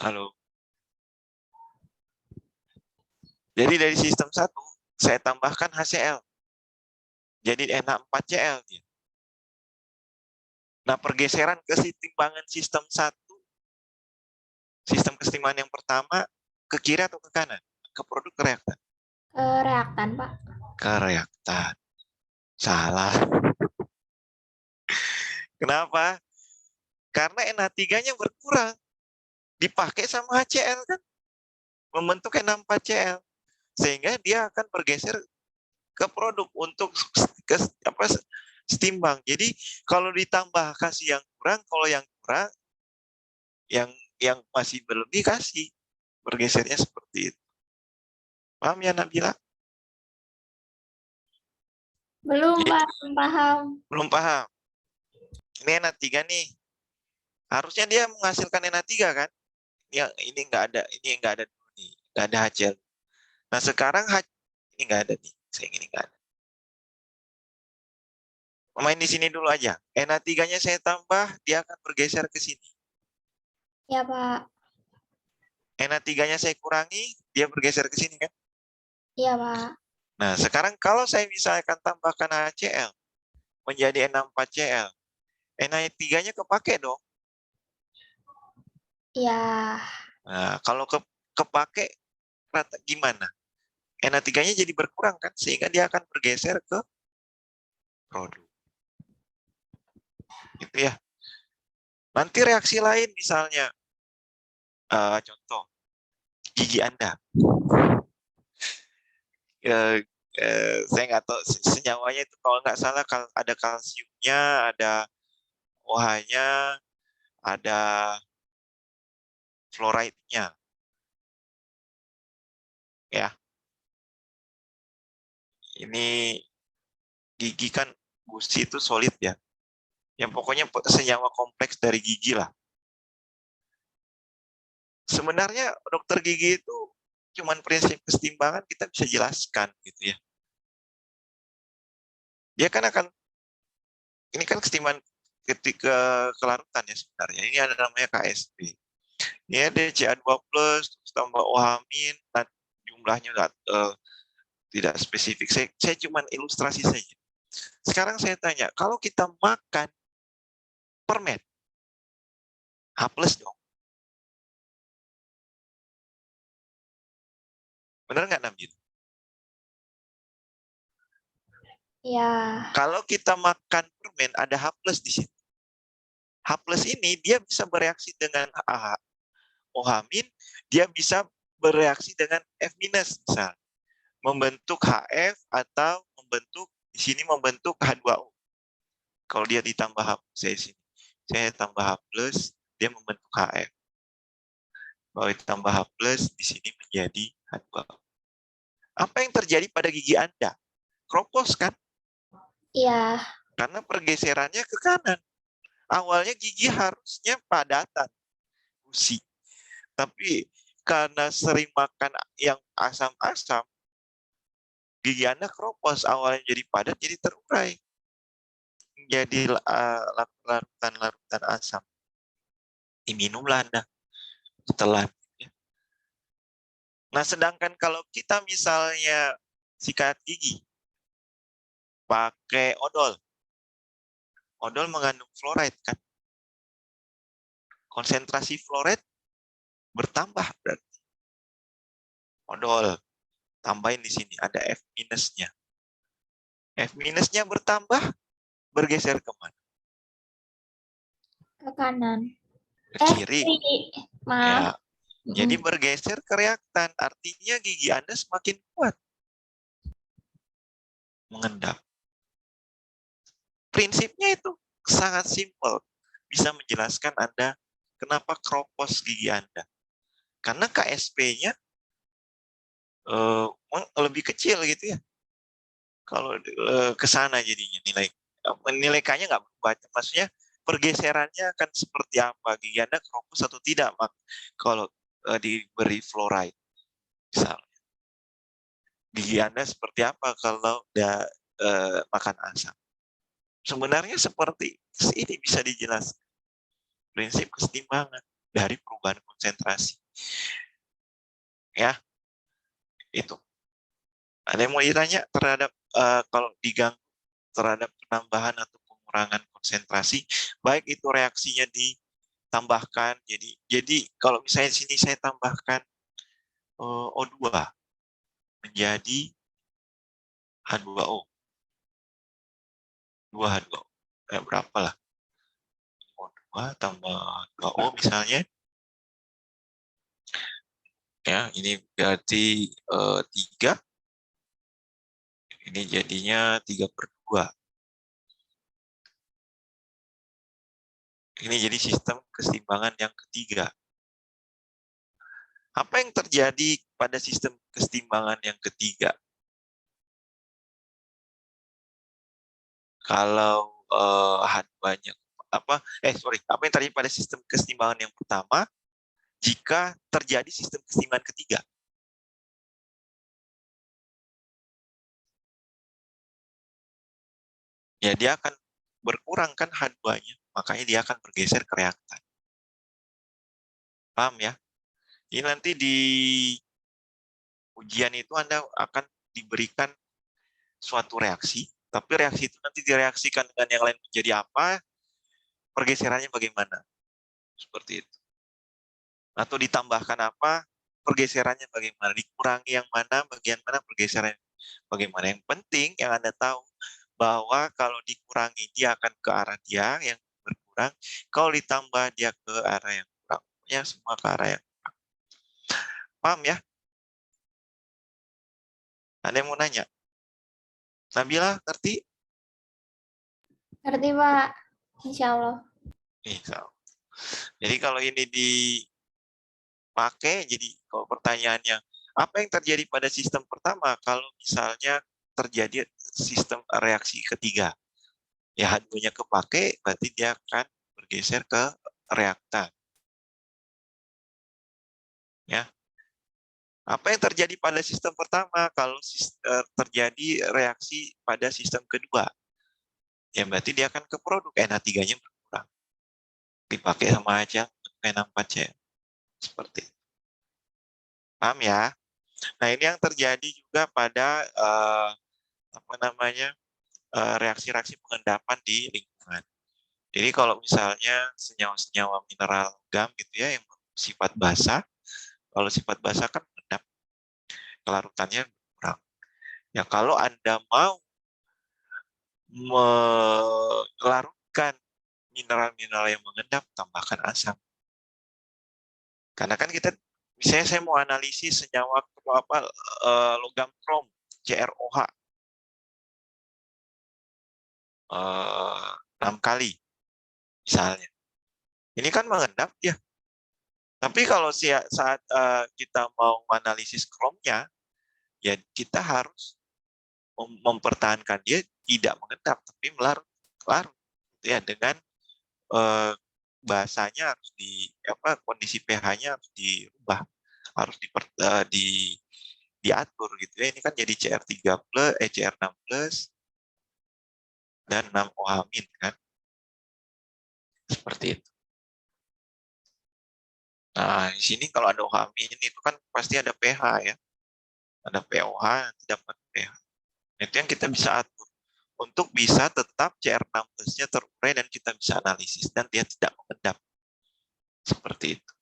Halo. Jadi dari sistem 1, saya tambahkan HCl. Jadi NH4Cl. Nah, pergeseran kesetimbangan sistem 1, sistem kesetimbangan yang pertama, ke kiri atau ke kanan? Ke produk, ke reaktan? Ke reaktan, Pak. Ke reaktan. Salah. Kenapa? Karena NH3-nya berkurang. Dipakai sama HCl kan? Membentuk NH4Cl. Sehingga dia akan bergeser ke produk untuk setimbang. Jadi kalau ditambah kasih yang kurang, kalau yang kurang, yang masih berlebih kasih. Bergesernya seperti itu. Paham ya Nabila? Belum, Pak. Belum paham. Belum paham. Ini NH3 nih. Harusnya dia menghasilkan NH3 kan? Ini enggak ada dulu nih. nggak ada HCl. Nah sekarang ini nggak ada nih, saya ini nggak ada. Main di sini dulu aja. Na3-nya saya tambah, dia akan bergeser ke sini. Ya, Pak. Na3-nya saya kurangi, dia bergeser ke sini kan? Iya, Pak. Nah, sekarang kalau saya misalkan tambahkan HCl menjadi Na4Cl, Na3-nya kepake dong. Iya. Nah, kalau kepake gimana? Na3-nya jadi berkurang kan, sehingga dia akan bergeser ke produk. Gitu ya. Nanti reaksi lain misalnya, contoh, gigi Anda. Saya nggak tahu senyawanya itu kalau nggak salah ada kalsiumnya, ada OH-nya, ada fluoride-nya. Ya. Ini gigi kan gusi itu solid ya. Yang pokoknya senyawa kompleks dari gigi lah. Sebenarnya dokter gigi itu cuman prinsip kesetimbangan kita bisa jelaskan gitu ya. Dia kan akan, ini kan kesetimbangan ketika kelarutan ya sebenarnya. Ini ada namanya KSP. Ini ada Ca2+, terus tambah OH-, jumlahnya tidak spesifik. Saya cuma ilustrasi saja. Sekarang saya tanya, kalau kita makan permen, H+ dong. Benar nggak, Nabil? Iya. Kalau kita makan permen, ada H+ di situ. H+ ini dia bisa bereaksi dengan OH-, dia bisa bereaksi dengan F- misal. Membentuk HF atau membentuk, di sini membentuk H2O. Kalau dia ditambah H+, saya tambah H+, dia membentuk HF. Kalau ditambah H+, di sini menjadi H2O. Apa yang terjadi pada gigi Anda? Kropos kan? Iya. Karena pergeserannya ke kanan. Awalnya gigi harusnya padatan, gusi. Tapi karena sering makan yang asam-asam, gigi Anda kropos, awalnya jadi padat, jadi terurai. Jadi larutan-larutan asam. Diminumlah Anda setelah. Nah, sedangkan kalau kita misalnya sikat gigi, pakai odol. Odol mengandung fluoride kan? Konsentrasi fluoride bertambah berarti. Odol, tambahin di sini, ada F-nya. F-nya bertambah, bergeser kemana? Ke kanan. Ke kiri. Maaf. Ya. Jadi bergeser ke reaktan, artinya gigi Anda semakin kuat mengendap. Prinsipnya itu sangat simpel, bisa menjelaskan Anda kenapa kropos gigi Anda. Karena KSP-nya lebih kecil gitu ya. Kalau ke sana jadinya nilai K-nya nggak berubah. Maksudnya pergeserannya akan seperti apa? Gigi Anda kropos atau tidak? Kalau diberi fluoride, misalnya. Gigi Anda seperti apa kalau makan asam? Sebenarnya seperti ini bisa dijelaskan. Prinsip kesetimbangan dari perubahan konsentrasi. Ya, itu. Ada yang mau ditanya terhadap kalau diganggu terhadap penambahan atau pengurangan konsentrasi, baik itu reaksinya ditambahkan. Jadi kalau misalnya di sini saya tambahkan O2 menjadi H2O. 2H2O. Berapa lah? O2 tambah 2O misalnya. Ya, ini berarti 3. Ini jadinya 3/2. Ini jadi sistem kesetimbangan yang ketiga. Apa yang terjadi pada sistem kesetimbangan yang ketiga? Kalau H2-nya apa yang terjadi pada sistem kesetimbangan yang pertama jika terjadi sistem kesetimbangan ketiga? ya dia akan berkurang kan H2-nya, makanya dia akan bergeser ke reaktan. Paham ya? Ini nanti di ujian itu Anda akan diberikan suatu reaksi, tapi reaksi itu nanti direaksikan dengan yang lain menjadi apa, pergeserannya bagaimana. Seperti itu. Atau ditambahkan apa, pergeserannya bagaimana, dikurangi yang mana, bagian mana pergeserannya bagaimana. Yang penting yang Anda tahu bahwa kalau dikurangi dia akan ke arah dia yang berkurang, kalau ditambah dia ke arah yang kurang. Ya, semua ke arah yang kurang. Paham ya? Ada yang mau nanya? Nabila, ngerti? Ngerti, Pak. Insya Allah. Jadi kalau ini dipakai, jadi kalau pertanyaannya, apa yang terjadi pada sistem pertama kalau misalnya terjadi sistem reaksi ketiga? Ya H2-nya kepake, berarti dia akan bergeser ke reaktan. Ya. Apa yang terjadi pada sistem pertama kalau terjadi reaksi pada sistem kedua? Ya berarti dia akan ke produk, NH3-nya berkurang. Dipakai sama aja N4C. Seperti itu. Paham ya? Nah, ini yang terjadi juga pada reaksi-reaksi pengendapan di lingkungan. Jadi kalau misalnya senyawa-senyawa mineral logam gitu ya yang sifat basah, kalau sifat basah kan mengendap, kelarutannya berkurang. Ya kalau Anda mau melarutkan mineral-mineral yang mengendap, tambahkan asam. Karena kan kita, misalnya saya mau analisis senyawa logam krom, CrOH, 6 kali, misalnya. Ini kan mengendap ya. Tapi kalau saat kita mau analisis kromnya, ya kita harus mempertahankan dia tidak mengendap, tapi melarut, ya dengan bahasanya harus kondisi pH-nya harus dirubah, harus diatur gitu ya. Ini kan jadi Cr3+, Cr6+ dan 6OH- kan. Seperti itu. Nah, di sini kalau ada OH- itu kan pasti ada pH ya. Ada POH, tidak dapat pH. Itu yang kita bisa atur untuk bisa tetap Cr6+-nya terurai dan kita bisa analisis dan dia tidak mengendap. Seperti itu.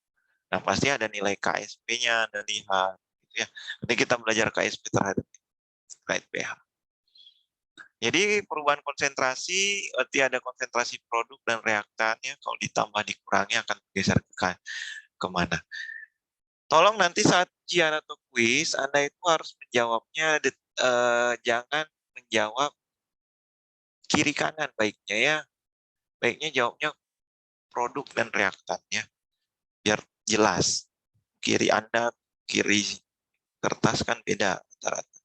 Nah, pasti ada nilai KSP-nya, Anda lihat gitu ya. Nanti kita belajar KSP terhadap pH. Jadi perubahan konsentrasi, berarti ada konsentrasi produk dan reaktannya, kalau ditambah dikurangi akan bergeser kemana. Tolong nanti saat ujian atau kuis, Anda itu harus menjawabnya, jangan menjawab kiri kanan baiknya ya. Baiknya jawabnya produk dan reaktannya, biar jelas. Kiri Anda, kiri kertas kan beda rata-rata.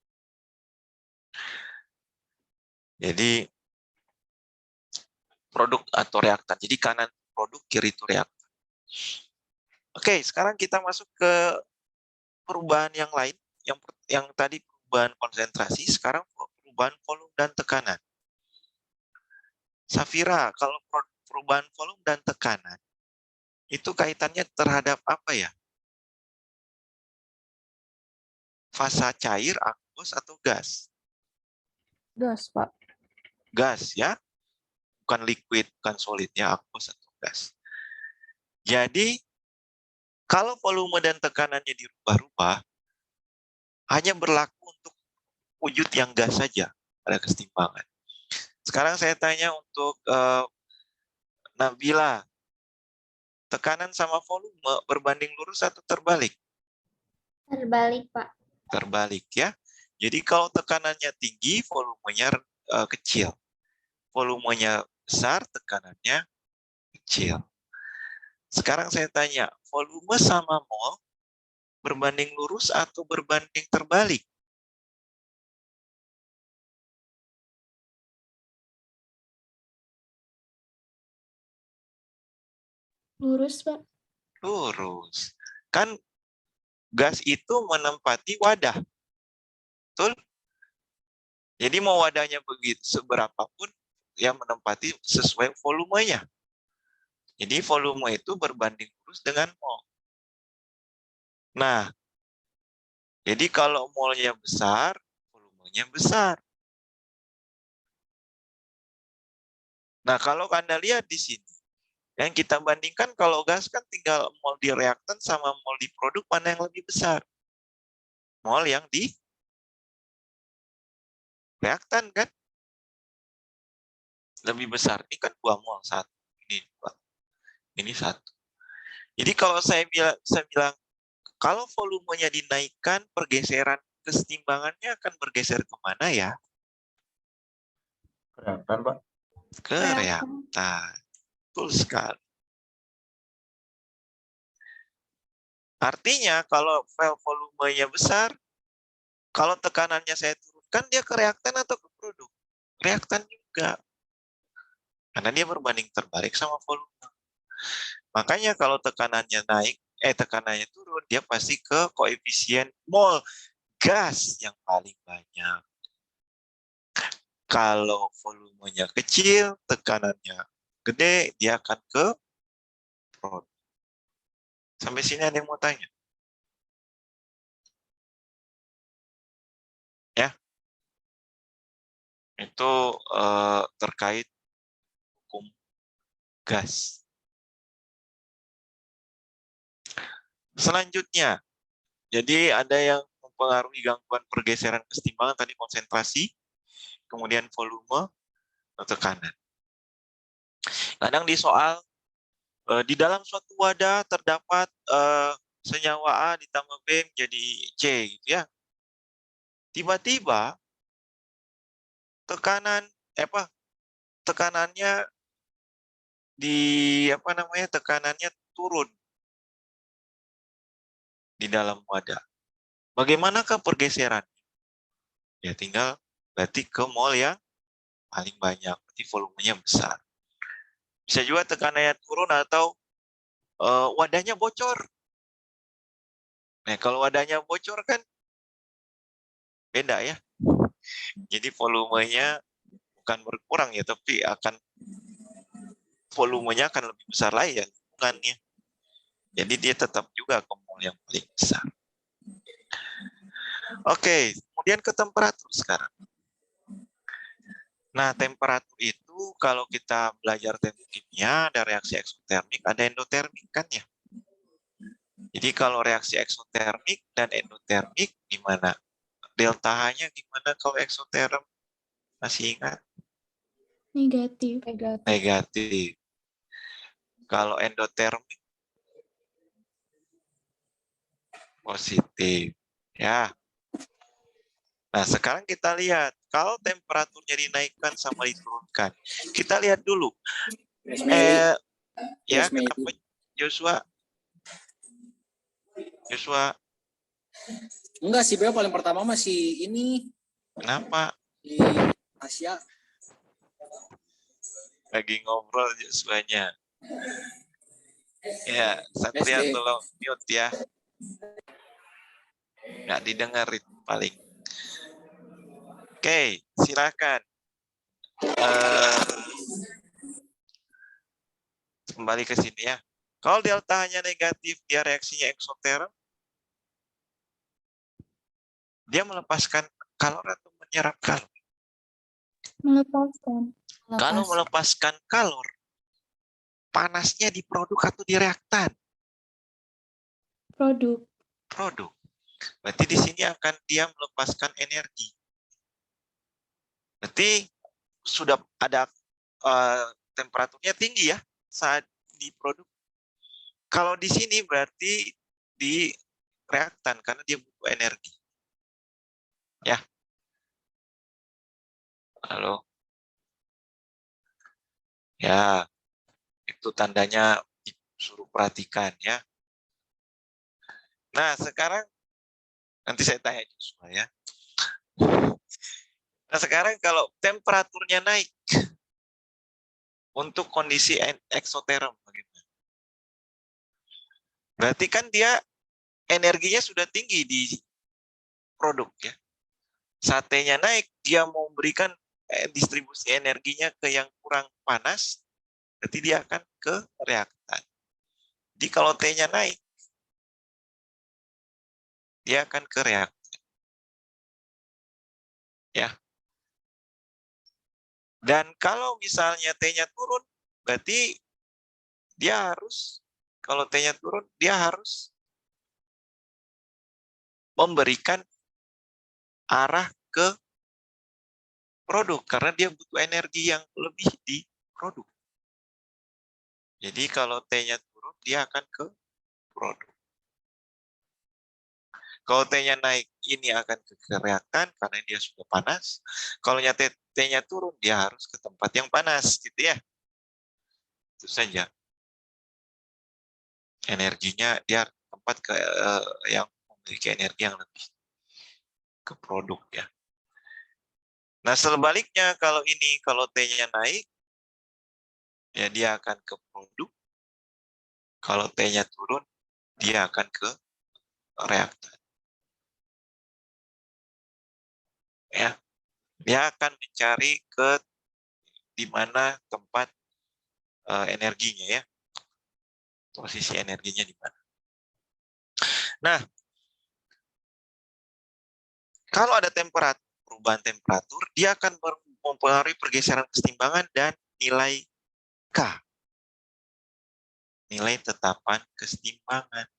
Jadi produk atau reaktan. Jadi kanan produk, kiri itu reaktan. Oke, sekarang kita masuk ke perubahan yang lain. Yang tadi perubahan konsentrasi, sekarang perubahan volume dan tekanan. Safira, kalau perubahan volume dan tekanan, itu kaitannya terhadap apa ya? Fasa cair, aqueous, atau gas? Gas, Pak. Gas ya, bukan liquid, bukan solid ya, aqueous atau gas. Jadi kalau volume dan tekanannya dirubah-rubah, hanya berlaku untuk wujud yang gas saja pada kesetimbangan. Sekarang saya tanya untuk Nabila, tekanan sama volume berbanding lurus atau terbalik? Terbalik, Pak. Terbalik ya. Jadi kalau tekanannya tinggi, volumenya kecil. Volumenya besar, tekanannya kecil. Sekarang saya tanya, volume sama mol berbanding lurus atau berbanding terbalik? Lurus, Pak. Lurus. Kan gas itu menempati wadah. Betul? Jadi mau wadahnya begitu seberapapun, yang menempati sesuai volumenya. Jadi volume itu berbanding lurus dengan mol. Nah, jadi kalau molnya besar, volumenya besar. Nah, kalau Anda lihat di sini, yang kita bandingkan kalau gas kan tinggal mol di reaktan sama mol di produk, mana yang lebih besar? Mol yang di reaktan kan? Lebih besar. Ini kan 2 mol, 1. Ini 2. Ini 1. Jadi kalau saya bilang kalau volumenya dinaikkan, pergeseran kesetimbangannya akan bergeser kemana ya? Reaktan, Pak. Ke reaktan. Betul sekali. Artinya kalau volumenya besar, kalau tekanannya saya turunkan, dia ke reaktan atau ke produk? Reaktan juga. Karena dia berbanding terbalik sama volume. Makanya kalau tekanannya naik, tekanannya turun, dia pasti ke koefisien mol gas yang paling banyak. Kalau volumenya kecil, tekanannya gede, dia akan ke produk. Sampai sini ada yang mau tanya? Ya. Itu terkait hukum gas. Selanjutnya, jadi ada yang mempengaruhi gangguan pergeseran kesetimbangan, tadi konsentrasi, kemudian volume, tekanan. Kadang di soal, di dalam suatu wadah terdapat senyawa A ditambah B menjadi C, gitu ya. Tiba-tiba tekanannya tekanannya turun di dalam wadah. Bagaimanakah pergeseran? Ya tinggal berarti ke mol yang paling banyak, berarti volumenya besar. Bisa juga tekanannya turun atau wadahnya bocor. Nah, kalau wadahnya bocor kan beda ya. Jadi volumenya bukan berkurang ya, tapi volumenya akan lebih besar lagi ya lingkungannya. Jadi dia tetap juga ke mol yang paling besar. Oke, kemudian ke temperatur sekarang. Nah, temperatur itu kalau kita belajar termodinamika, ada reaksi eksotermik, ada endotermik kan ya. Jadi kalau reaksi eksotermik dan endotermik gimana? Delta H-nya gimana kalau eksoterm? Masih ingat? Negatif. Negatif. Kalau endotermik positif. Ya. Nah, sekarang kita lihat kalau temperaturnya dinaikkan sama diturunkan. Kita lihat dulu. Ya, kenapa Joshua? Enggak sih, Beo paling pertama masih ini. Kenapa? Di Asia. Lagi ngobrol Joshua-nya. Ya, Satria tolong mute ya. Nggak didengarin paling. Oke, silakan. Kembali ke sini ya. Kalau delta hanya negatif, dia reaksinya eksoterm. Dia melepaskan kalor atau menyerap kalor? Melepaskan. Kalau melepaskan kalor, panasnya di produk atau di reaktan? Produk. Produk. Berarti di sini akan dia melepaskan energi. Berarti sudah ada temperaturnya tinggi ya saat di produk. Kalau di sini berarti di reaktan karena dia butuh energi. Ya. Halo. Ya. Itu tandanya disuruh perhatikan ya. Nah, sekarang nanti saya tanya Joshua ya. Nah, sekarang kalau temperaturnya naik untuk kondisi eksoterm bagaimana? Berarti kan dia energinya sudah tinggi di produk ya. Saat T-nya naik, dia mau memberikan distribusi energinya ke yang kurang panas, berarti dia akan ke reaktan. Jadi kalau T-nya naik, dia akan ke reaktan. Ya. Dan kalau misalnya T-nya turun, berarti dia harus, kalau T-nya turun, dia harus memberikan arah ke produk, karena dia butuh energi yang lebih di produk. Jadi kalau T-nya turun, dia akan ke produk. Kalau T-nya naik, ini akan ke reaktan karena dia sudah panas. Kalau T-nya turun, dia harus ke tempat yang panas, gitu ya. Itu saja. Energinya dia tempat ke yang memiliki energi yang lebih ke produk ya. Nah, sebaliknya kalau T-nya naik, ya dia akan ke produk. Kalau T-nya turun, dia akan ke reaktan. Ya, dia akan mencari ke di mana tempat energinya ya, posisi energinya di mana. Nah, kalau ada perubahan temperatur, dia akan mempengaruhi pergeseran kesetimbangan dan nilai K, nilai tetapan kesetimbangan.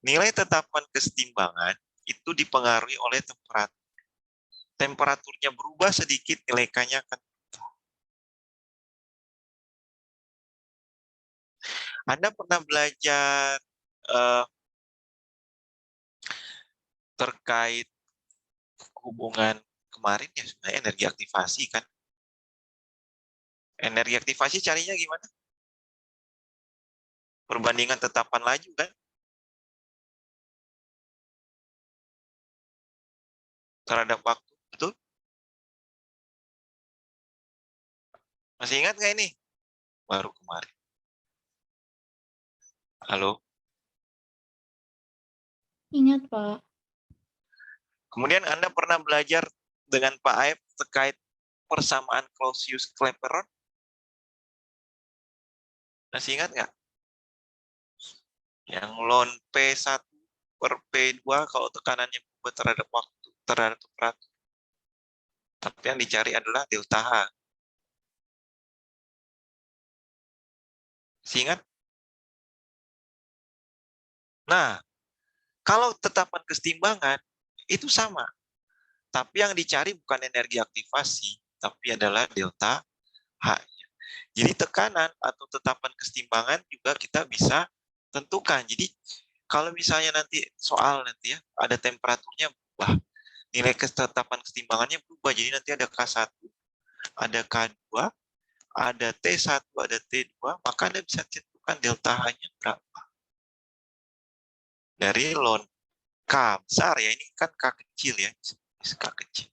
Nilai tetapan kesetimbangan itu dipengaruhi oleh temperatur. Temperaturnya berubah sedikit, nilai K-nya akan berubah. Anda pernah belajar terkait hubungan kemarin ya, sebenarnya energi aktivasi kan? Energi aktivasi carinya gimana? Perbandingan tetapan laju kan? Terhadap waktu, betul? Masih ingat nggak ini? Baru kemarin. Halo? Ingat, Pak. Kemudian Anda pernah belajar dengan Pak Aib terkait persamaan Clausius-Clapeyron? Masih ingat nggak? Yang ln P1 per P2 kalau tekanannya berubah terhadap waktu, terhadap temperatur. Tapi yang dicari adalah delta H. Masih ingat? Nah, kalau tetapan kesetimbangan, itu sama. Tapi yang dicari bukan energi aktivasi, tapi adalah delta H. Jadi tekanan atau tetapan kesetimbangan juga kita bisa tentukan. Jadi kalau misalnya nanti soal nanti ya, ada temperaturnya berubah, nilai ketetapan kesetimbangannya berubah. Jadi nanti ada K1, ada K2, ada T1, ada T2, maka Anda bisa tentukan delta H-nya berapa. Dari ln K besar ya, ini kan K kecil ya, K kecil.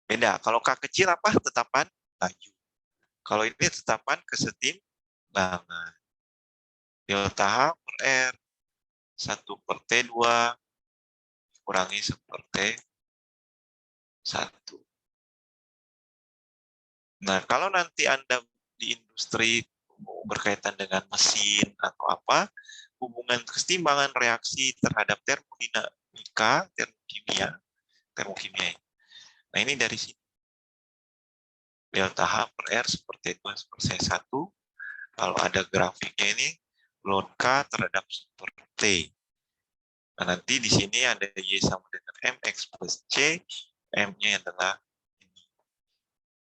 Beda, kalau K kecil apa? Tetapan laju. Kalau ini tetapan kesetimbangan. Delta H per R, 1 per T2, kurangi 1 per T1. Nah, kalau nanti Anda di industri berkaitan dengan mesin atau apa, hubungan kesetimbangan reaksi terhadap termodinamika, termokimia. Nah, ini dari sini. Delta H per R seperti itu, seperti C1. Kalau ada grafiknya ini, ln K terhadap super T. Nah, nanti di sini ada Y sama dengan MX plus C, M-nya adalah ini.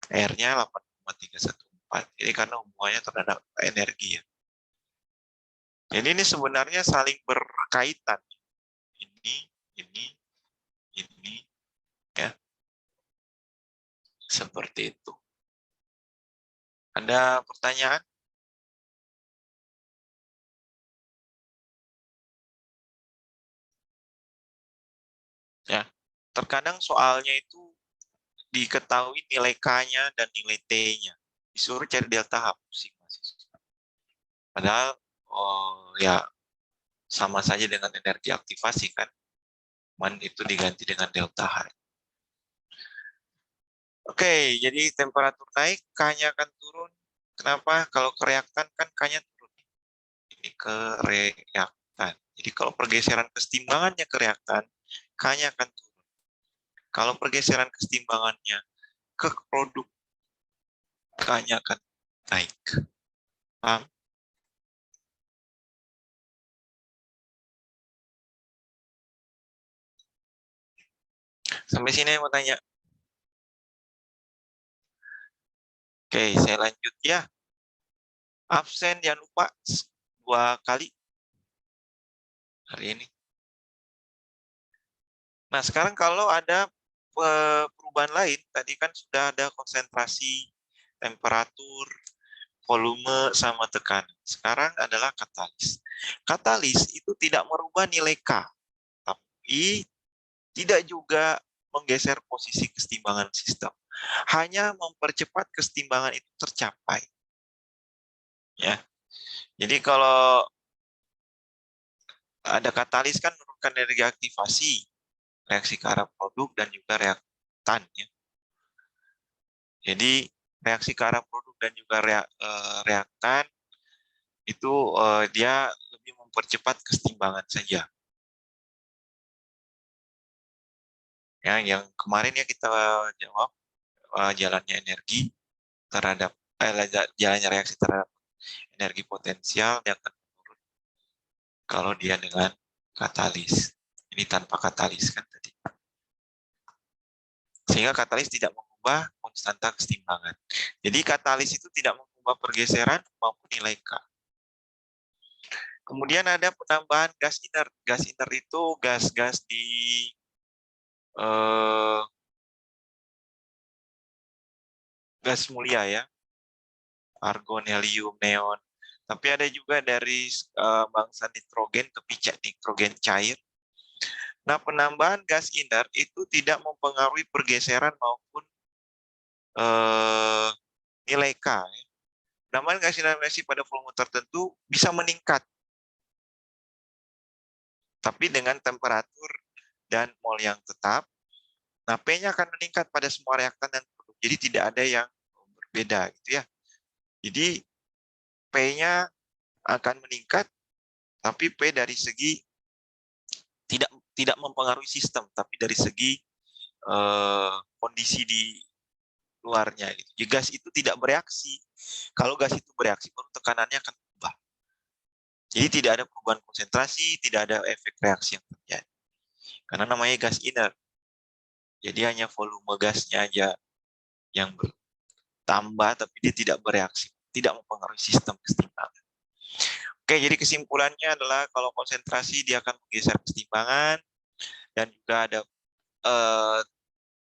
R-nya 8,314. Ini karena hubungannya terhadap energi ya. Jadi ini sebenarnya saling berkaitan. Ini, ya. Seperti itu. Ada pertanyaan? Ya, terkadang soalnya itu diketahui nilai K-nya dan nilai T-nya. Disuruh cari delta H pusing mahasiswa. Padahal ya sama saja dengan energi aktivasi kan. Cuman itu diganti dengan delta H. Oke, jadi temperatur naik, K-nya akan turun. Kenapa? Kalau ke reaktan kan K-nya turun. Ini ke reaktan. Jadi kalau pergeseran kesetimbangannya ke reaktan, K-nya akan turun. Kalau pergeseran kesetimbangannya ke produk, K-nya akan naik. Paham? Sampai sini mau tanya. Oke, saya lanjut ya. Absen jangan lupa 2 kali hari ini. Nah, sekarang kalau ada perubahan lain, tadi kan sudah ada konsentrasi, temperatur, volume, sama tekanan. Sekarang adalah katalis. Katalis itu tidak merubah nilai K, tapi tidak juga menggeser posisi kesetimbangan sistem. Hanya mempercepat kesetimbangan itu tercapai. Ya. Jadi kalau ada katalis kan menurunkan energi aktivasi, reaksi ke arah produk dan juga reaktan. Ya. Jadi reaksi ke arah produk dan juga reaktan itu dia lebih mempercepat kesetimbangan saja. Ya, yang kemarin ya kita jawab jalannya energi terhadap jalannya reaksi terhadap energi potensial dia akan menurun kalau dia dengan katalis. Ini tanpa katalis kan tadi. Sehingga katalis tidak mengubah konstanta kesetimbangan. Jadi katalis itu tidak mengubah pergeseran maupun nilai K. Kemudian ada penambahan gas inert. Gas inert itu gas-gas di gas mulia ya, argon, helium, neon. Tapi ada juga dari bangsa nitrogen ke nitrogen cair. Nah, penambahan gas inert itu tidak mempengaruhi pergeseran maupun nilai K. Ya. Penambahan gas inert pada volume tertentu bisa meningkat, tapi dengan temperatur dan mol yang tetap. Nah, P-nya akan meningkat pada semua reaktan dan produk. Jadi tidak ada yang berbeda gitu ya. Jadi P-nya akan meningkat, tapi P dari segi tidak mempengaruhi sistem, tapi dari segi kondisi di luarnya. Gitu. Jadi gas itu tidak bereaksi. Kalau gas itu bereaksi, baru tekanannya akan berubah. Jadi tidak ada perubahan konsentrasi, tidak ada efek reaksi yang terjadi. Karena namanya gas inert. Jadi hanya volume gasnya aja yang bertambah, tapi dia tidak bereaksi, tidak mempengaruhi sistem kesetimbangan. Oke, jadi kesimpulannya adalah kalau konsentrasi dia akan menggeser kesetimbangan dan juga ada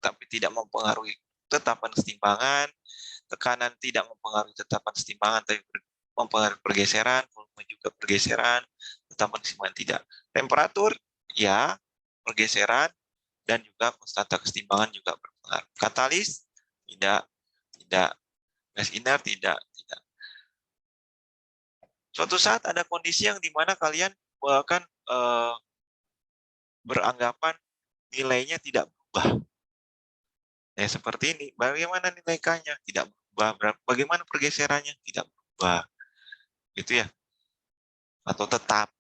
tapi tidak mempengaruhi tetapan kesetimbangan, tekanan tidak mempengaruhi tetapan kesetimbangan tapi mempengaruhi pergeseran, volume juga pergeseran, tetapan kesetimbangan tidak. Temperatur ya, pergeseran dan juga konstanta kesetimbangan juga berpengaruh. Katalis tidak, gas inert tidak. Suatu saat ada kondisi yang dimana kalian akan beranggapan nilainya tidak berubah. Ya seperti ini. Bagaimana nilai K-nya? Tidak berubah. Bagaimana pergeserannya? Tidak berubah. Gitu ya. Atau tetap.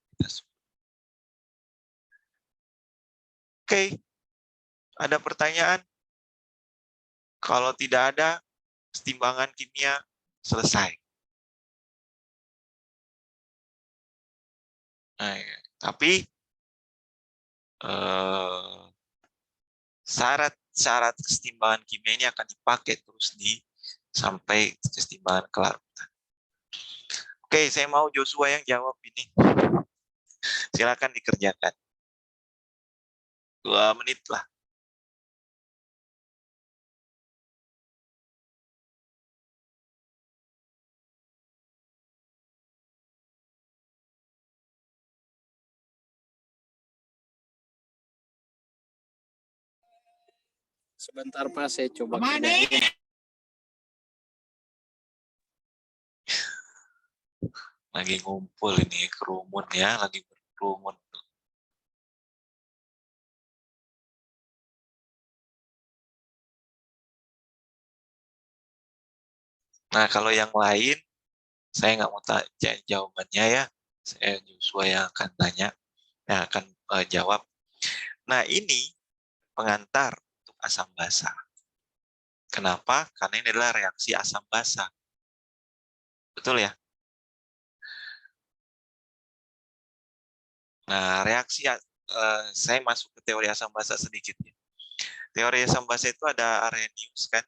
Oke. Ada pertanyaan? Kalau tidak ada, kesetimbangan kimia selesai. Nah, tapi syarat kesetimbangan kimia ini akan dipakai terus sampai kesetimbangan kelarutan. Oke, saya mau Joshua yang jawab ini. Silakan dikerjakan. 2 menit lah. Sebentar Pak, saya coba. Lagi ngumpul ini kerumun ya, lagi berkerumun. Nah, kalau yang lain, saya nggak mau tanya jawabannya ya. Saya Joshua yang akan tanya, yang akan jawab. Nah, ini pengantar untuk asam basa. Kenapa? Karena ini adalah reaksi asam basa. Betul ya? Nah, reaksi saya masuk ke teori asam basa sedikit ya. Teori asam basa itu ada Arrhenius kan?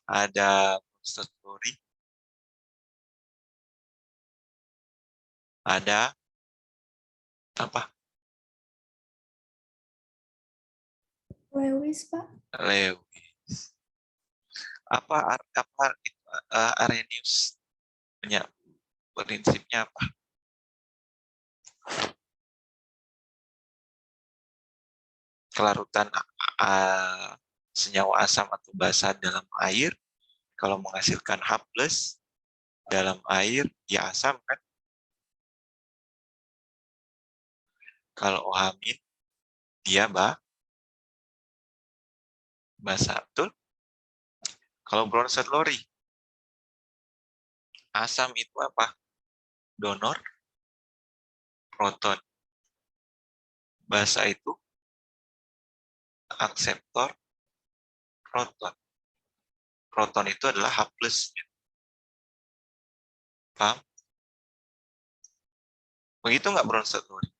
Ada Bronsted-Lowry. Ada apa? Lewis, Pak. Lewis. Apa Arrhenius punya prinsipnya apa? Kelarutan senyawa asam atau basa dalam air kalau menghasilkan H+ dalam air dia asam kan? Kalau OH- dia basa, betul? Kalau Bronsted-Lowry asam itu apa? Donor proton. Basa itu akseptor proton. Proton itu adalah H+. Paham? Begitu nggak Bronsted-Lowry?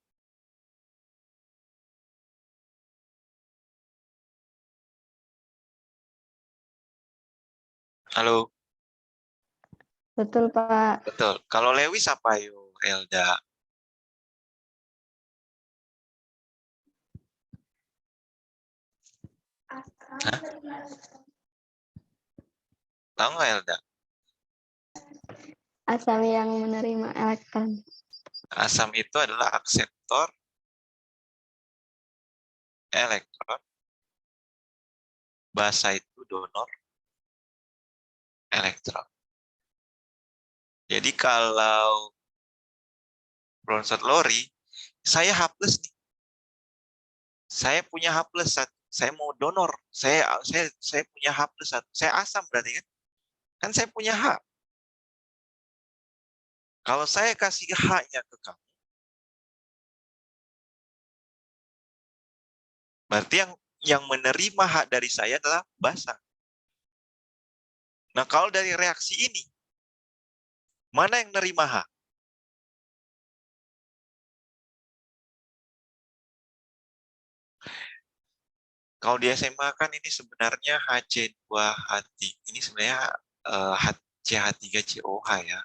Halo? Betul, Pak. Betul. Kalau Lewis apa yuk, Elda? Hah? Tahu nggak Elda? Asam yang menerima elektron. Asam itu adalah akseptor elektron. Basa itu donor elektron. Jadi kalau Bronsted-Lowry, saya H+ nih. Saya punya H+, saya mau donor. Saya punya H+, saya asam berarti kan? Kan saya punya H. Kalau saya kasih H-nya ke kamu, berarti yang menerima H dari saya adalah basa. Nah, kalau dari reaksi ini, mana yang menerima H? Kalau di SMA kan ini sebenarnya HC2H3. Ini sebenarnya CH3COH ya.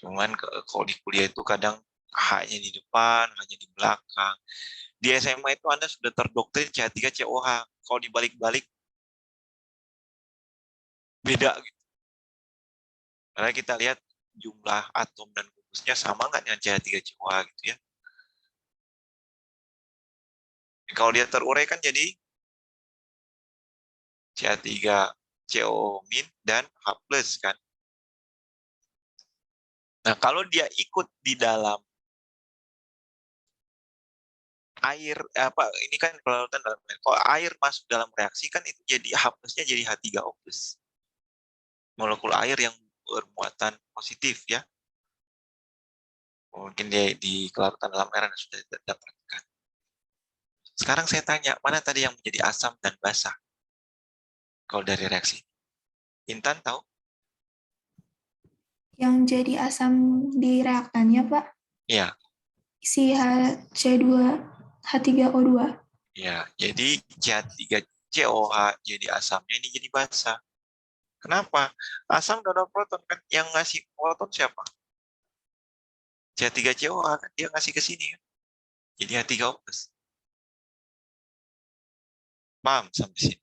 Cuman kalau di kuliah itu kadang H-nya di depan, H-nya di belakang. Di SMA itu Anda sudah terdoktrin CH3COH. Kalau dibalik-balik, beda gitu. Karena kita lihat jumlah atom dan gugusnya sama nggak dengan CH3COH gitu ya. Kalau dia terurai kan jadi CH3CO- dan H+ kan. Nah, kalau dia ikut di dalam air ini kan pelarutan dalam air. Kalau air masuk dalam reaksi kan itu jadi H+-nya jadi H3O+. Molekul air yang bermuatan positif ya. Mungkin dia di kelarutan dalam air sudah didapatkan. Sekarang saya tanya, mana tadi yang menjadi asam dan basa? Kalau dari reaksi. Intan tahu? Yang jadi asam di reaktannya, Pak? Iya. Si H3O2. Ya, jadi CH3COH jadi asamnya ini jadi basa. Kenapa? Asam donor proton kan yang ngasih proton siapa? CH3COH kan dia ngasih ke sini kan. Jadi H3O+. Paham sampai sini?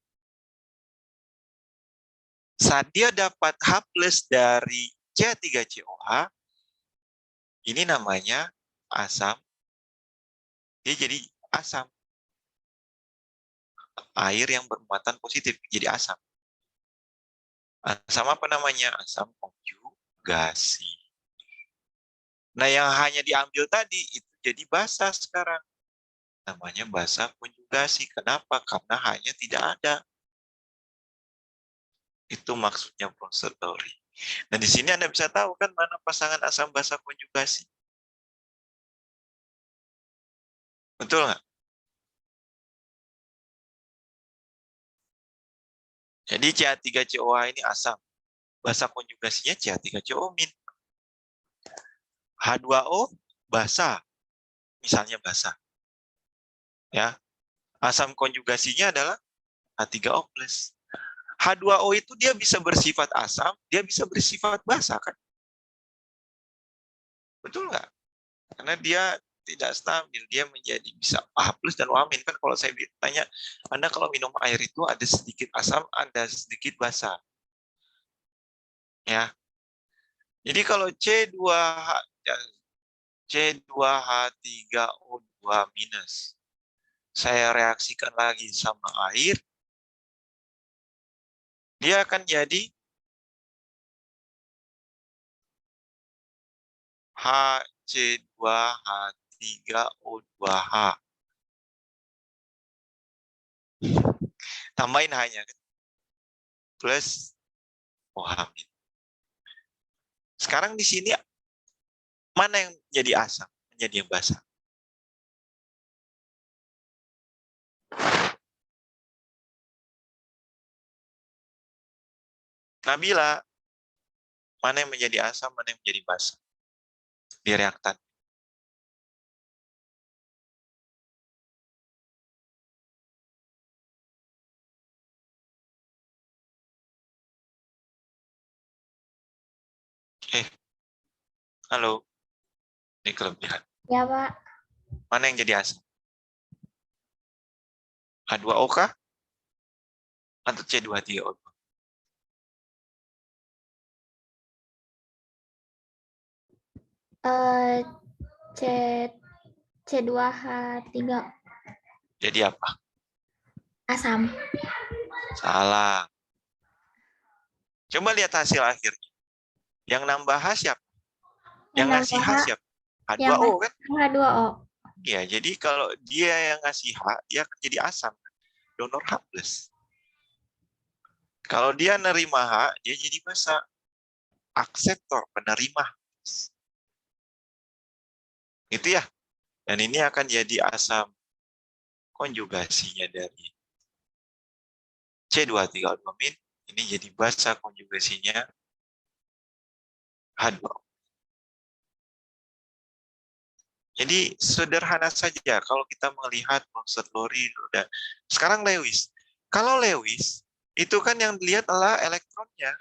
Saat dia dapat H+ dari CH3COH, ini namanya asam. Dia jadi asam. Air yang bermuatan positif jadi asam. Asam apa namanya? Asam konjugasi. Nah, yang hanya diambil tadi itu jadi basa sekarang. namanya basa konjugasi. Kenapa? Karena hanya tidak ada. Itu maksudnya Bronsted Lowry. Nah, di sini Anda bisa tahu kan mana pasangan asam basa konjugasi. Betul nggak? Jadi CH3COH ini asam. Basa konjugasinya CH3CO-. H2O basa. Misalnya basa. Ya. Asam konjugasinya adalah H3O+. H2O itu dia bisa bersifat asam, dia bisa bersifat basa kan? Betul nggak? Karena dia tidak stabil, dia menjadi bisa H+ dan OH- kan. Kalau saya tanya, Anda kalau minum air itu ada sedikit asam, ada sedikit basa. Ya. Jadi kalau C2H3O2-, saya reaksikan lagi sama air, dia akan jadi HC2H3O2H. Tambahin hanya plus OH-. Sekarang di sini mana yang jadi asam, menjadi yang basa? Nabila, mana yang menjadi asam, mana yang menjadi basa di reaktan? Halo, ini kelebihan. Ya, Pak. Mana yang jadi asam? H2O kah? Atau C2H3O2? C C2H3 Jadi apa? asam. Salah. Coba lihat hasil akhirnya. Yang nambah H siapa? Yang ngasih H siapa? H2O kan? H2O. Ya, jadi kalau dia yang ngasih H, dia akan jadi asam. Donor H+. Kalau dia nerima H, dia jadi basa. Akseptor, penerima. Itu ya. Dan ini akan jadi asam konjugasinya dari C2H3O2-. Ini jadi basa konjugasinya H2O. Jadi sederhana saja kalau kita melihat Bronsted Lowry. Sekarang Lewis. Kalau Lewis, itu kan yang dilihat adalah elektronnya.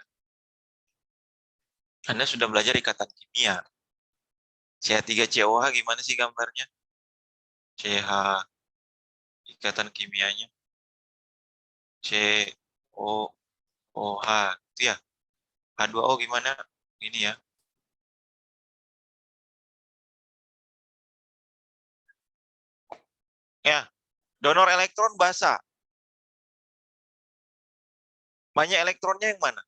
Anda sudah belajar ikatan kimia. CH3COH gimana sih gambarnya? CH, ikatan kimianya. COOH, itu ya. H2O gimana? Ini ya. Ya, donor elektron basa. Banyak elektronnya yang mana?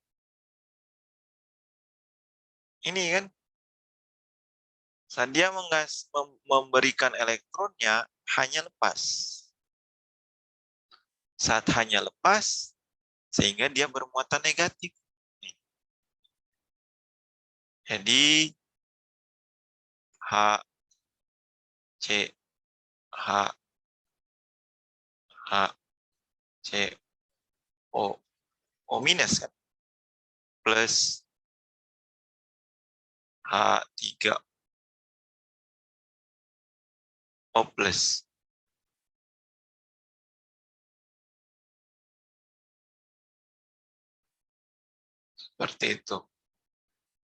Ini kan. Saat dia memberikan elektronnya, hanya lepas. Saat hanya lepas, sehingga dia bermuatan negatif. Jadi, H, C, H, H, C, O minus kan? Plus H3O plus. Seperti itu.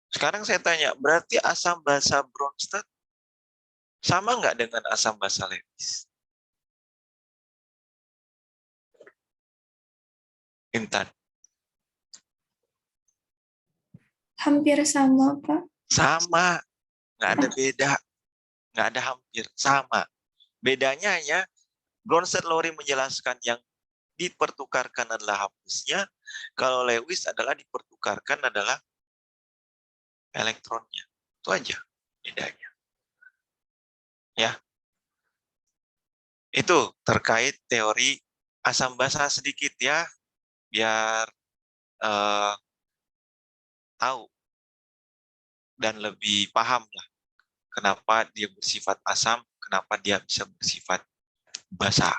Sekarang saya tanya, berarti asam basa Bronsted sama nggak dengan asam basa Lewis? Intan. Hampir sama, Pak. Sama. Nggak ada beda. Nggak ada hampir. Sama. Bedanya hanya Bronsted Lowry menjelaskan yang dipertukarkan adalah hapusnya. Kalau Lewis adalah dipertukarkan adalah elektronnya. Itu aja bedanya. Ya. Itu terkait teori asam basa sedikit ya, biar tahu dan lebih paham lah kenapa dia bersifat asam, kenapa dia bisa bersifat basa.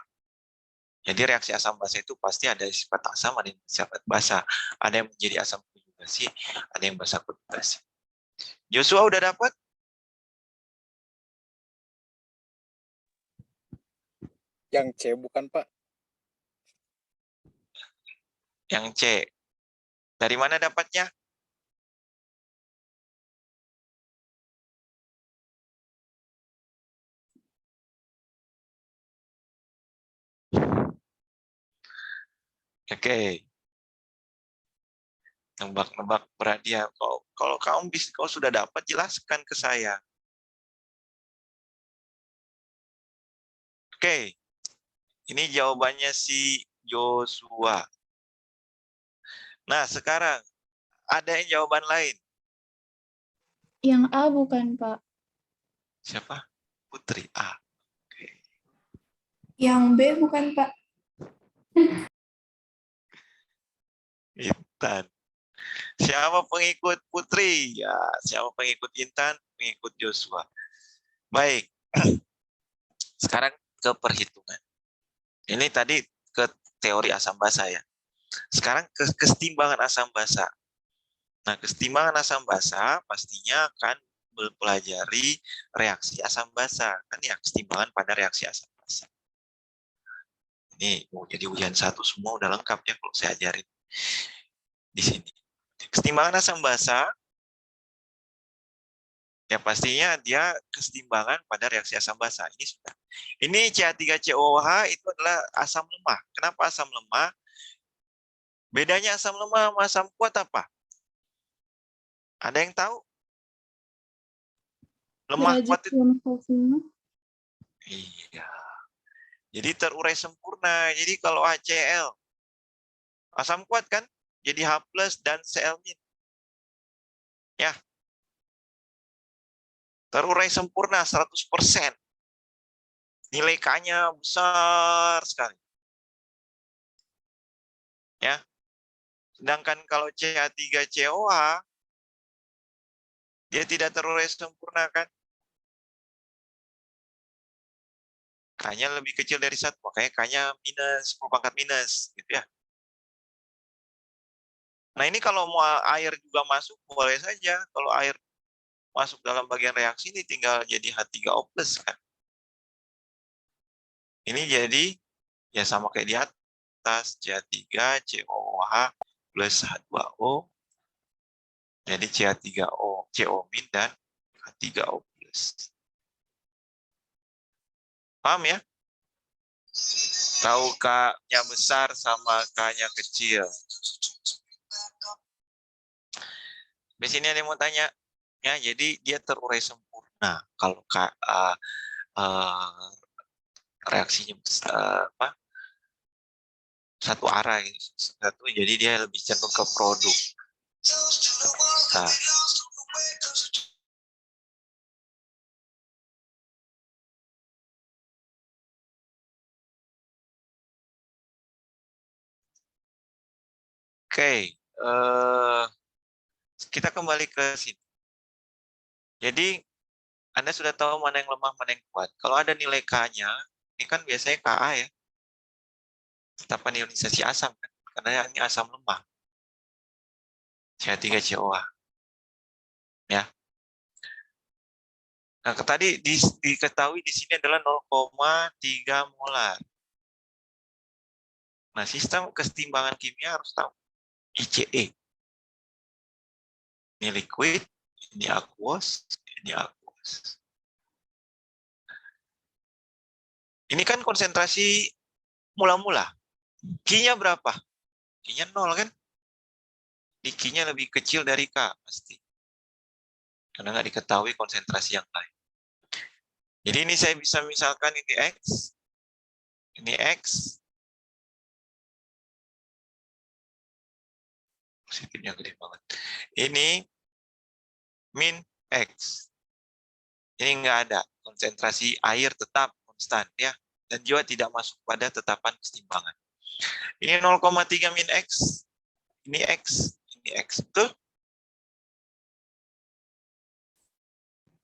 Jadi reaksi asam basa itu pasti ada sifat asam, ada yang sifat basa. Ada yang menjadi asam konjugasi, ada yang basa konjugasi. Joshua udah dapat? Yang C bukan, Pak? Yang C. Dari mana dapatnya? Oke. Nebak-nebak berarti ya. Kalau kamu bisa, kau sudah dapat, jelaskan ke saya. Oke. Ini jawabannya si Joshua. Nah, sekarang ada yang jawaban lain. Yang A bukan, Pak. Siapa? Putri A. Oke. Yang B bukan, Pak. Intan. Siapa pengikut Putri? Ya, siapa pengikut Intan? Pengikut Joshua. Baik. Sekarang ke perhitungan. Ini tadi ke teori asam basa ya. Sekarang ke kesetimbangan asam basa. Nah, kesetimbangan asam basa pastinya akan mempelajari reaksi asam basa. Kan ya, kesetimbangan pada reaksi asam basa. Ini mau jadi ujian 1 semua udah lengkap ya kalau saya ajarin di sini. Kesetimbangan asam basa ya pastinya dia kesetimbangan pada reaksi asam basa. Ini sudah. Ini CH3COOH itu adalah asam lemah. Kenapa asam lemah? Bedanya asam lemah sama asam kuat apa? Ada yang tahu? Lemah Derajat kuat itu. ionasasinya. Iya. Jadi terurai sempurna. Jadi kalau HCl, asam kuat kan? Jadi H+ dan Cl-. Ya. Terurai sempurna 100%. Nilai K-nya besar sekali. Ya. Sedangkan kalau CH3COH, dia tidak terurai sempurna kan? K-nya lebih kecil dari 1, makanya K-nya minus, 10 pangkat minus. Gitu ya. Nah ini kalau mau air juga masuk, boleh saja. Kalau air masuk dalam bagian reaksi ini tinggal jadi H3O+ kan. Ini jadi ya sama kayak di atas, CH3COOH plus H2O. Jadi CH3O, CO- dan H3O+. Paham ya? Tahu K-nya besar sama K-nya kecil. Di sini ada yang mau tanya. Ya, jadi dia terurai sempurna kalau reaksinya satu arah gitu. Jadi dia lebih cenderung ke produk. Nah. Oke, kita kembali ke sini. Jadi Anda sudah tahu mana yang lemah, mana yang kuat. Kalau ada nilai K-nya, ini kan biasanya Ka ya. Tetapan ionisasi asam kan, karena ini asam lemah. CH3COH. Ya. Nah, tadi diketahui di sini adalah 0,3 molar. Nah, sistem kesetimbangan kimia harus tahu ICE. Ini liquid, ini aqueous, ini aqueous. Ini kan konsentrasi mula-mula. Q-nya berapa? Q-nya 0 kan? Di Q-nya lebih kecil dari K pasti. Karena nggak diketahui konsentrasi yang lain. Jadi ini saya bisa misalkan ini X, ini X, positifnya gede banget. Ini min X. Ini nggak ada, konsentrasi air tetap konstan ya. dan juga tidak masuk pada tetapan kesetimbangan. Ini 0,3 min X, ini X, ini X. Betul?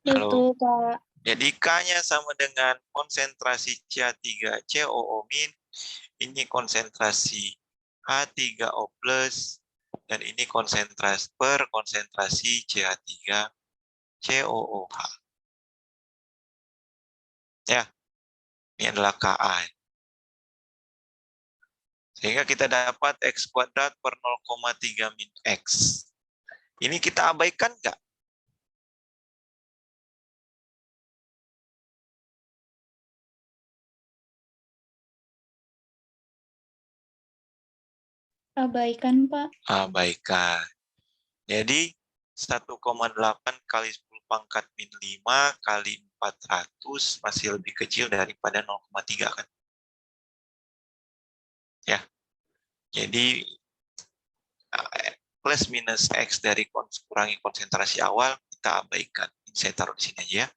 Halo. Betul, Pak. Jadi K-nya sama dengan konsentrasi CH3COO min, ini konsentrasi H3O plus, dan ini konsentrasi CH3COOH. Ya, ini adalah Ka. Sehingga kita dapat X kuadrat per 0,3 min X. Ini kita abaikan nggak? Abaikan, Pak. Abaikan. Jadi 1,8 kali 10 pangkat min 5 kali 400 masih lebih kecil daripada 0,3 kan? Ya. Jadi plus minus X dari kurangi konsentrasi awal kita abaikan. Ini saya taruh di sini aja ya.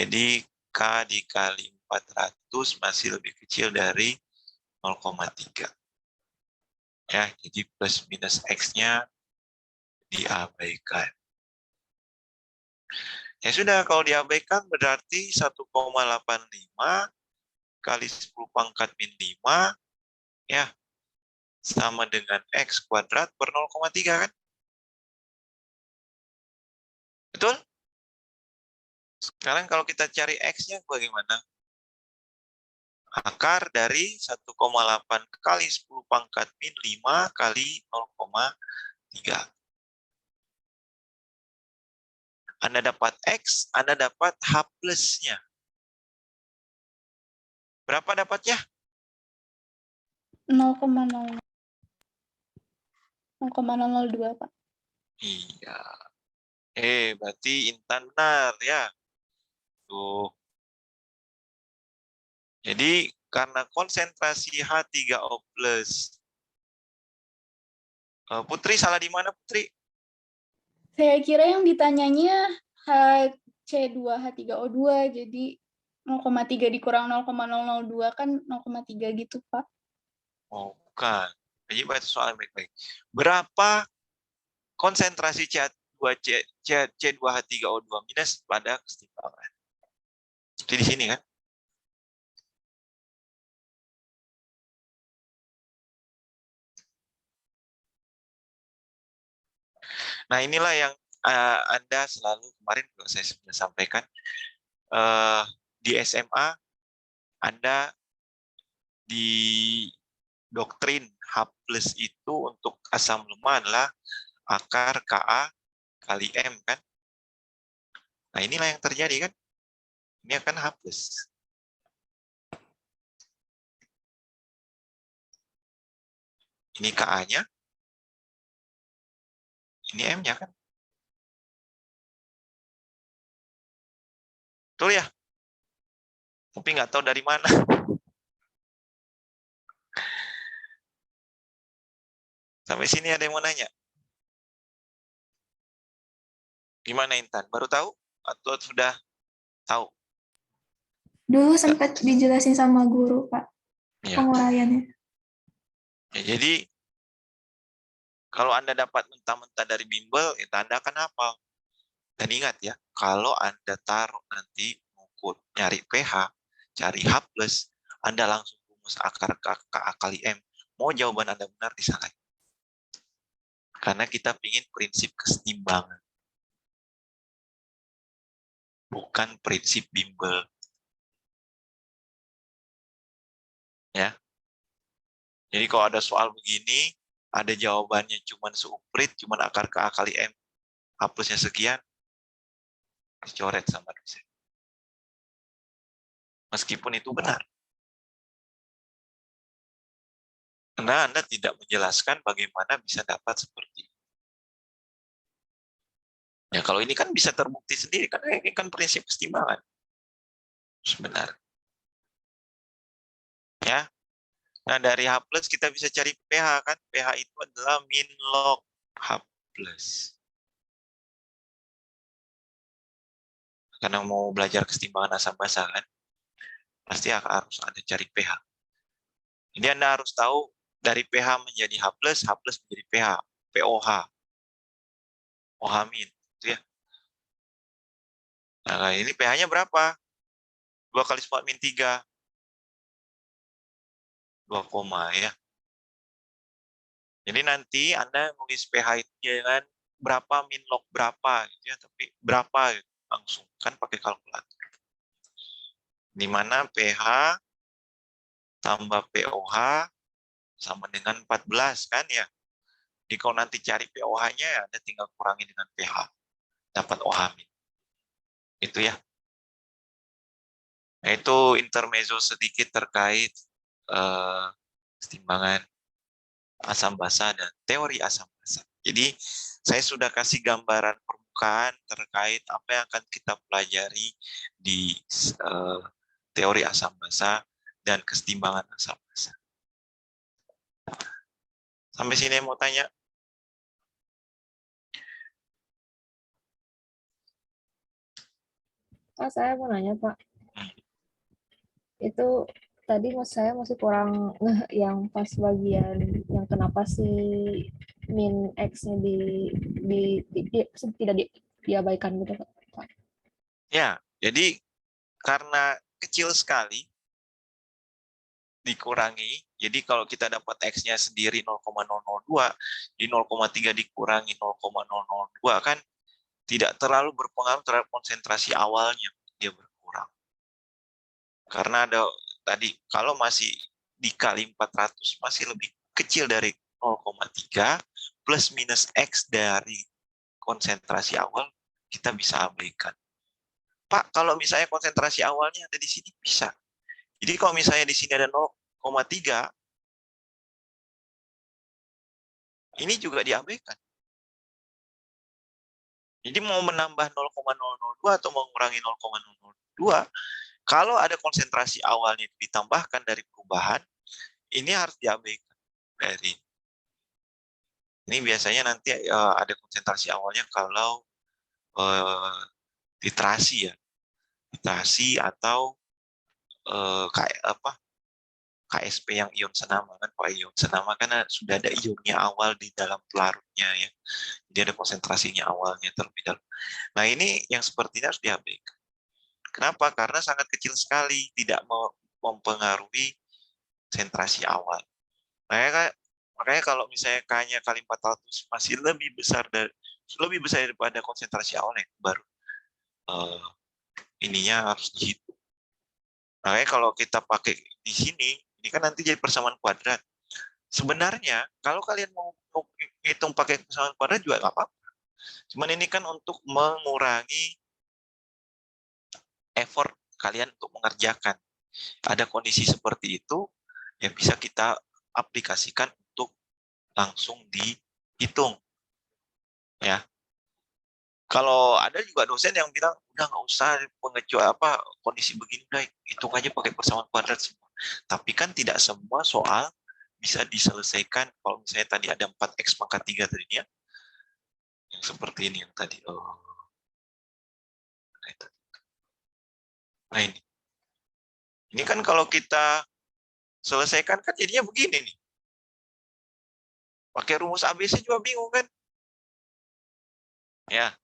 Jadi K dikali 400 masih lebih kecil dari 0,3. Ya, jadi plus minus X-nya diabaikan. Ya sudah, kalau diabaikan berarti 1,85 kali 10 pangkat min 5 ya sama dengan X kuadrat per 0,3 kan? Betul? Sekarang kalau kita cari X-nya bagaimana? Akar dari 1,8 kali 10 pangkat min 5 kali 0,3. Anda dapat X, Anda dapat H plus-nya. Berapa dapatnya? 0,002, Pak. Iya. Berarti Intan benar ya. Tuh. Jadi karena konsentrasi H3O+. Putri salah di mana, Putri? Saya kira yang ditanyanya HC2H3O2, jadi 0,3 dikurang 0,002 kan 0,3 gitu, Pak. Oh, bukan. Jadi baca soal baik-baik. Berapa konsentrasi C2H3O2 minus pada kesetimbangan? Jadi di sini kan? Nah, inilah yang Anda selalu kemarin juga saya sudah sampaikan di SMA Anda di doktrin H plus itu untuk asam lemah adalah akar Ka kali M kan. Nah, inilah yang terjadi kan. Ini akan H plus. Ini Ka-nya. Ini M-nya kan. Betul ya? Tapi nggak tahu dari mana. Sampai sini ada yang mau nanya? Gimana Intan? Baru tahu? Atau sudah tahu? Dulu sempat dijelasin sama guru, Pak, Ya. penguraiannya. Ya, jadi kalau Anda dapat mentah-mentah dari bimbel, itu Anda akan hafal. Dan ingat ya, kalau Anda taruh nanti ukur nyari pH, cari H plus, Anda langsung rumus akar Ka kali M. Mau jawaban Anda benar disalahin. Karena kita ingin prinsip kesetimbangan. Bukan prinsip bimbel. Ya. Jadi kalau ada soal begini, ada jawabannya cuman seuprit, cuman akar Ka kali M. H plusnya sekian, dicoret sama dosen. Meskipun itu benar. Karena Anda tidak menjelaskan bagaimana bisa dapat seperti itu. Ya kalau ini kan bisa terbukti sendiri, karena ini kan prinsip kesetimbangan. Sebenarnya. Ya. Nah dari H plus kita bisa cari pH kan. pH itu adalah min log H plus. Karena mau belajar kesetimbangan asam basa kan. pasti harus ada cari pH. Jadi Anda harus tahu dari pH menjadi H+, H+ menjadi pH, POH, OH-, gitu ya. Nah, ini pH-nya berapa? 2 kali 10⁻3. 2, ya. Jadi nanti Anda nulis pH itu jangan berapa min log berapa gitu ya, tapi berapa gitu. Langsung kan pakai kalkulator. Di mana pH tambah POH sama dengan 14 kan ya. Jadi kalau nanti cari POH-nya Anda tinggal kurangi dengan pH. Dapat OH-. Itu ya. Nah, itu intermezzo sedikit terkait kesetimbangan asam basa dan teori asam basa. Jadi saya sudah kasih gambaran permukaan terkait apa yang akan kita pelajari di teori asam basa dan kesetimbangan asam basa. Sampai sini mau tanya? Pak, saya mau nanya, Pak. Itu tadi saya masih kurang ngeh yang pas bagian yang kenapa si min X-nya tidak diabaikan gitu, Pak. Ya, jadi karena kecil sekali dikurangi, jadi kalau kita dapat X-nya sendiri 0,002, di 0,3 dikurangi 0,002 kan tidak terlalu berpengaruh terhadap konsentrasi awalnya, dia berkurang. Karena ada tadi, kalau masih dikali 400, masih lebih kecil dari 0,3, plus minus X dari konsentrasi awal, kita bisa abaikan. Pak, kalau misalnya konsentrasi awalnya ada di sini, bisa. Jadi kalau misalnya di sini ada 0,3, ini juga diabaikan. Jadi mau menambah 0,002 atau mengurangi 0,002, kalau ada konsentrasi awalnya ditambahkan dari perubahan, ini harus diabaikan. Ini biasanya nanti ada konsentrasi awalnya kalau titrasi ya, titrasi atau KSP yang ion senama kan, Pak, ion senama kan sudah ada ionnya awal di dalam pelarutnya ya, jadi ada konsentrasinya awalnya terlebih dahulu. Nah ini yang seperti ini harus diabaikan. Kenapa? Karena sangat kecil sekali, tidak mempengaruhi konsentrasi awal. Makanya kalau misalnya K-nya kali 400 masih lebih besar daripada konsentrasi awalnya, baru ininya harus dihitung. Makanya kalau kita pakai di sini, ini kan nanti jadi persamaan kuadrat. Sebenarnya kalau kalian mau hitung pakai persamaan kuadrat juga nggak apa-apa. Cuman ini kan untuk mengurangi effort kalian untuk mengerjakan. Ada kondisi seperti itu yang bisa kita aplikasikan untuk langsung dihitung. Ya. Kalau ada juga dosen yang bilang udah nggak usah kondisi begini, udah hitung aja pakai persamaan kuadrat semua. Tapi kan tidak semua soal bisa diselesaikan kalau misalnya tadi ada 4x pangkat 3 tadinya. Yang seperti ini yang tadi. Nah ini. Ini kan kalau kita selesaikan kan jadinya begini nih. Pakai rumus ABC juga bingung kan? Ya.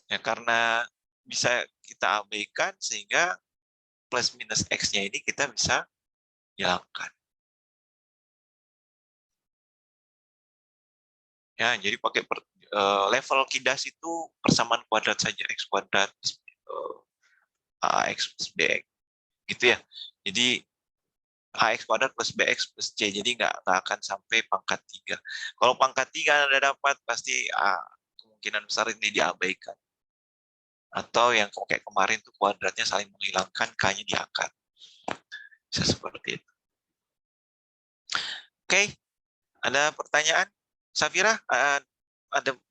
Ya karena bisa kita abaikan sehingga plus minus X-nya ini kita bisa hilangkan. Ya, jadi pakai level kidas itu persamaan kuadrat saja, X kuadrat, AX plus BX. Gitu ya. Jadi AX kuadrat plus BX plus C, jadi nggak akan sampai pangkat 3. Kalau pangkat 3 Anda dapat, pasti kemungkinan besar ini diabaikan. Atau yang kayak kemarin tuh kuadratnya saling menghilangkan, K-nya diangkat. Bisa seperti itu. Oke, ada pertanyaan? Safira,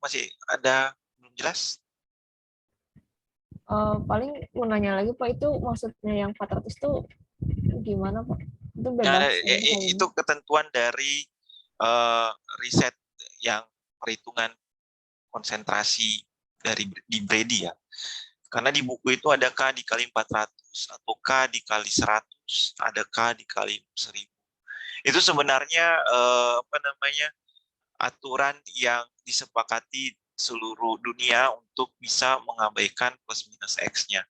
masih ada belum jelas? Paling mau nanya lagi, Pak, itu maksudnya yang 400 itu gimana, Pak? Itu bebas. Itu ketentuan dari riset yang perhitungan konsentrasi di Brady ya. Karena di buku itu ada K dikali 400 atau K dikali 100, ada K dikali 1000. Itu sebenarnya aturan yang disepakati seluruh dunia untuk bisa mengabaikan plus minus X-nya.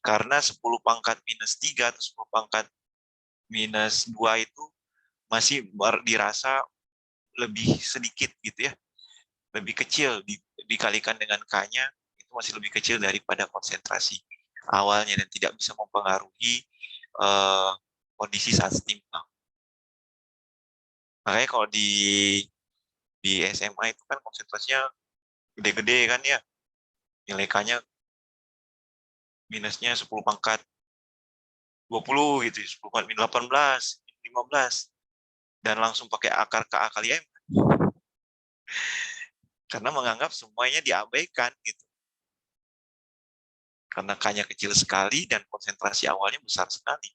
Karena 10 pangkat minus 3 atau 10 pangkat minus 2 itu masih dirasa lebih sedikit gitu ya. Lebih kecil dikalikan dengan K-nya, itu masih lebih kecil daripada konsentrasi awalnya dan tidak bisa mempengaruhi kondisi saat setimbang. Makanya kalau di SMA itu kan konsentrasinya gede-gede kan ya, nilai K-nya minusnya 10 pangkat 20 gitu, 10 pangkat minus 18, 15, dan langsung pakai akar KA kali M. Karena menganggap semuanya diabaikan gitu. Karena K-nya kecil sekali dan konsentrasi awalnya besar sekali.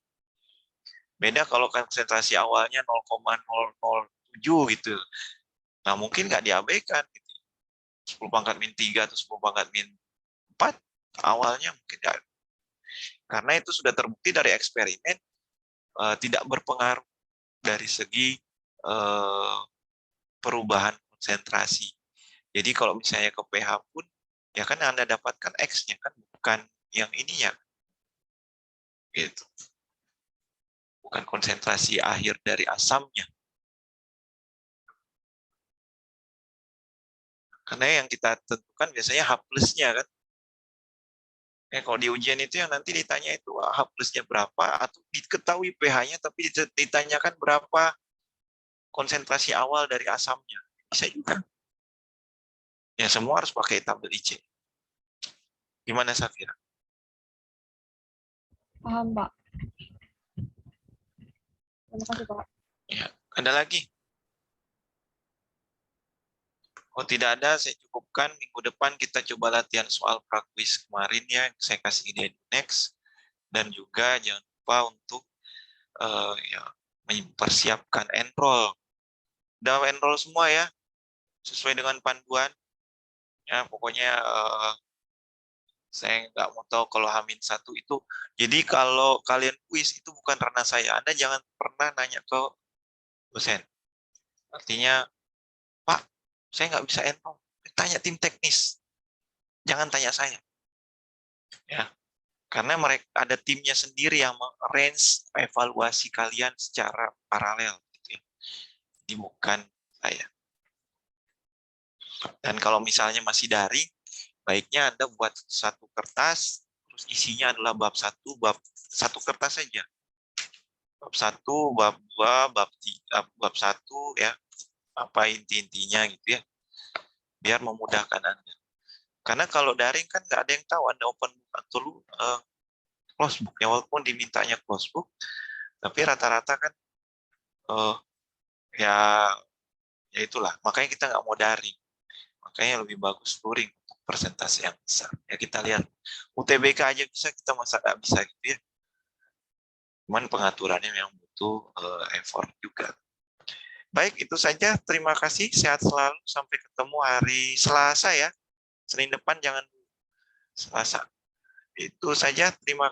Beda kalau konsentrasi awalnya 0,007 gitu. Nah, mungkin nggak diabaikan gitu. 10 pangkat min 3 atau 10 pangkat min 4 awalnya mungkin nggak. Karena itu sudah terbukti dari eksperimen tidak berpengaruh dari segi perubahan konsentrasi. Jadi kalau misalnya ke pH pun, ya kan Anda dapatkan X-nya kan, bukan yang ininya. Gitu. Bukan konsentrasi akhir dari asamnya. Karena yang kita tentukan biasanya H plus-nya kan. Ya, kalau di ujian itu yang nanti ditanya itu H plus-nya berapa, atau diketahui pH-nya, tapi ditanyakan berapa konsentrasi awal dari asamnya. Bisa juga. Ya, semua harus pakai tabel IC. Gimana, Safira? Paham, Pak. Terima kasih, Pak. Ya, ada lagi? Kalau tidak ada, saya cukupkan. Minggu depan kita coba latihan soal prakuis kemarin ya, saya kasih di next. Dan juga jangan lupa untuk mempersiapkan enroll. Udah enroll semua ya, sesuai dengan panduan. Ya, pokoknya saya nggak mau tahu kalau H-1 itu. Jadi kalau kalian kuis itu bukan ranah saya. Anda jangan pernah nanya ke dosen. Artinya, Pak, saya nggak bisa enroll. Tanya tim teknis. Jangan tanya saya. Ya, karena mereka ada timnya sendiri yang range evaluasi kalian secara paralel. Gitu ya. Jadi bukan saya. Dan kalau misalnya masih daring, baiknya Anda buat satu kertas, terus isinya adalah bab 1, bab 1 kertas saja. Bab 1, bab 2, bab 3, bab 1 ya, apa inti-intinya gitu ya. Biar memudahkan Anda. Karena kalau daring kan nggak ada yang tahu Anda open book atau close book. Ya, walaupun dimintanya close book, tapi rata-rata kan ya itulah. Makanya kita nggak mau daring. Makanya lebih bagus luring untuk persentase yang besar. Ya kita lihat, UTBK aja bisa, kita masa nggak bisa gitu ya. Cuman pengaturannya yang butuh effort juga. Baik, itu saja. Terima kasih. Sehat selalu. Sampai ketemu hari Selasa ya. Senin depan jangan Selasa. Itu saja. Terima kasih.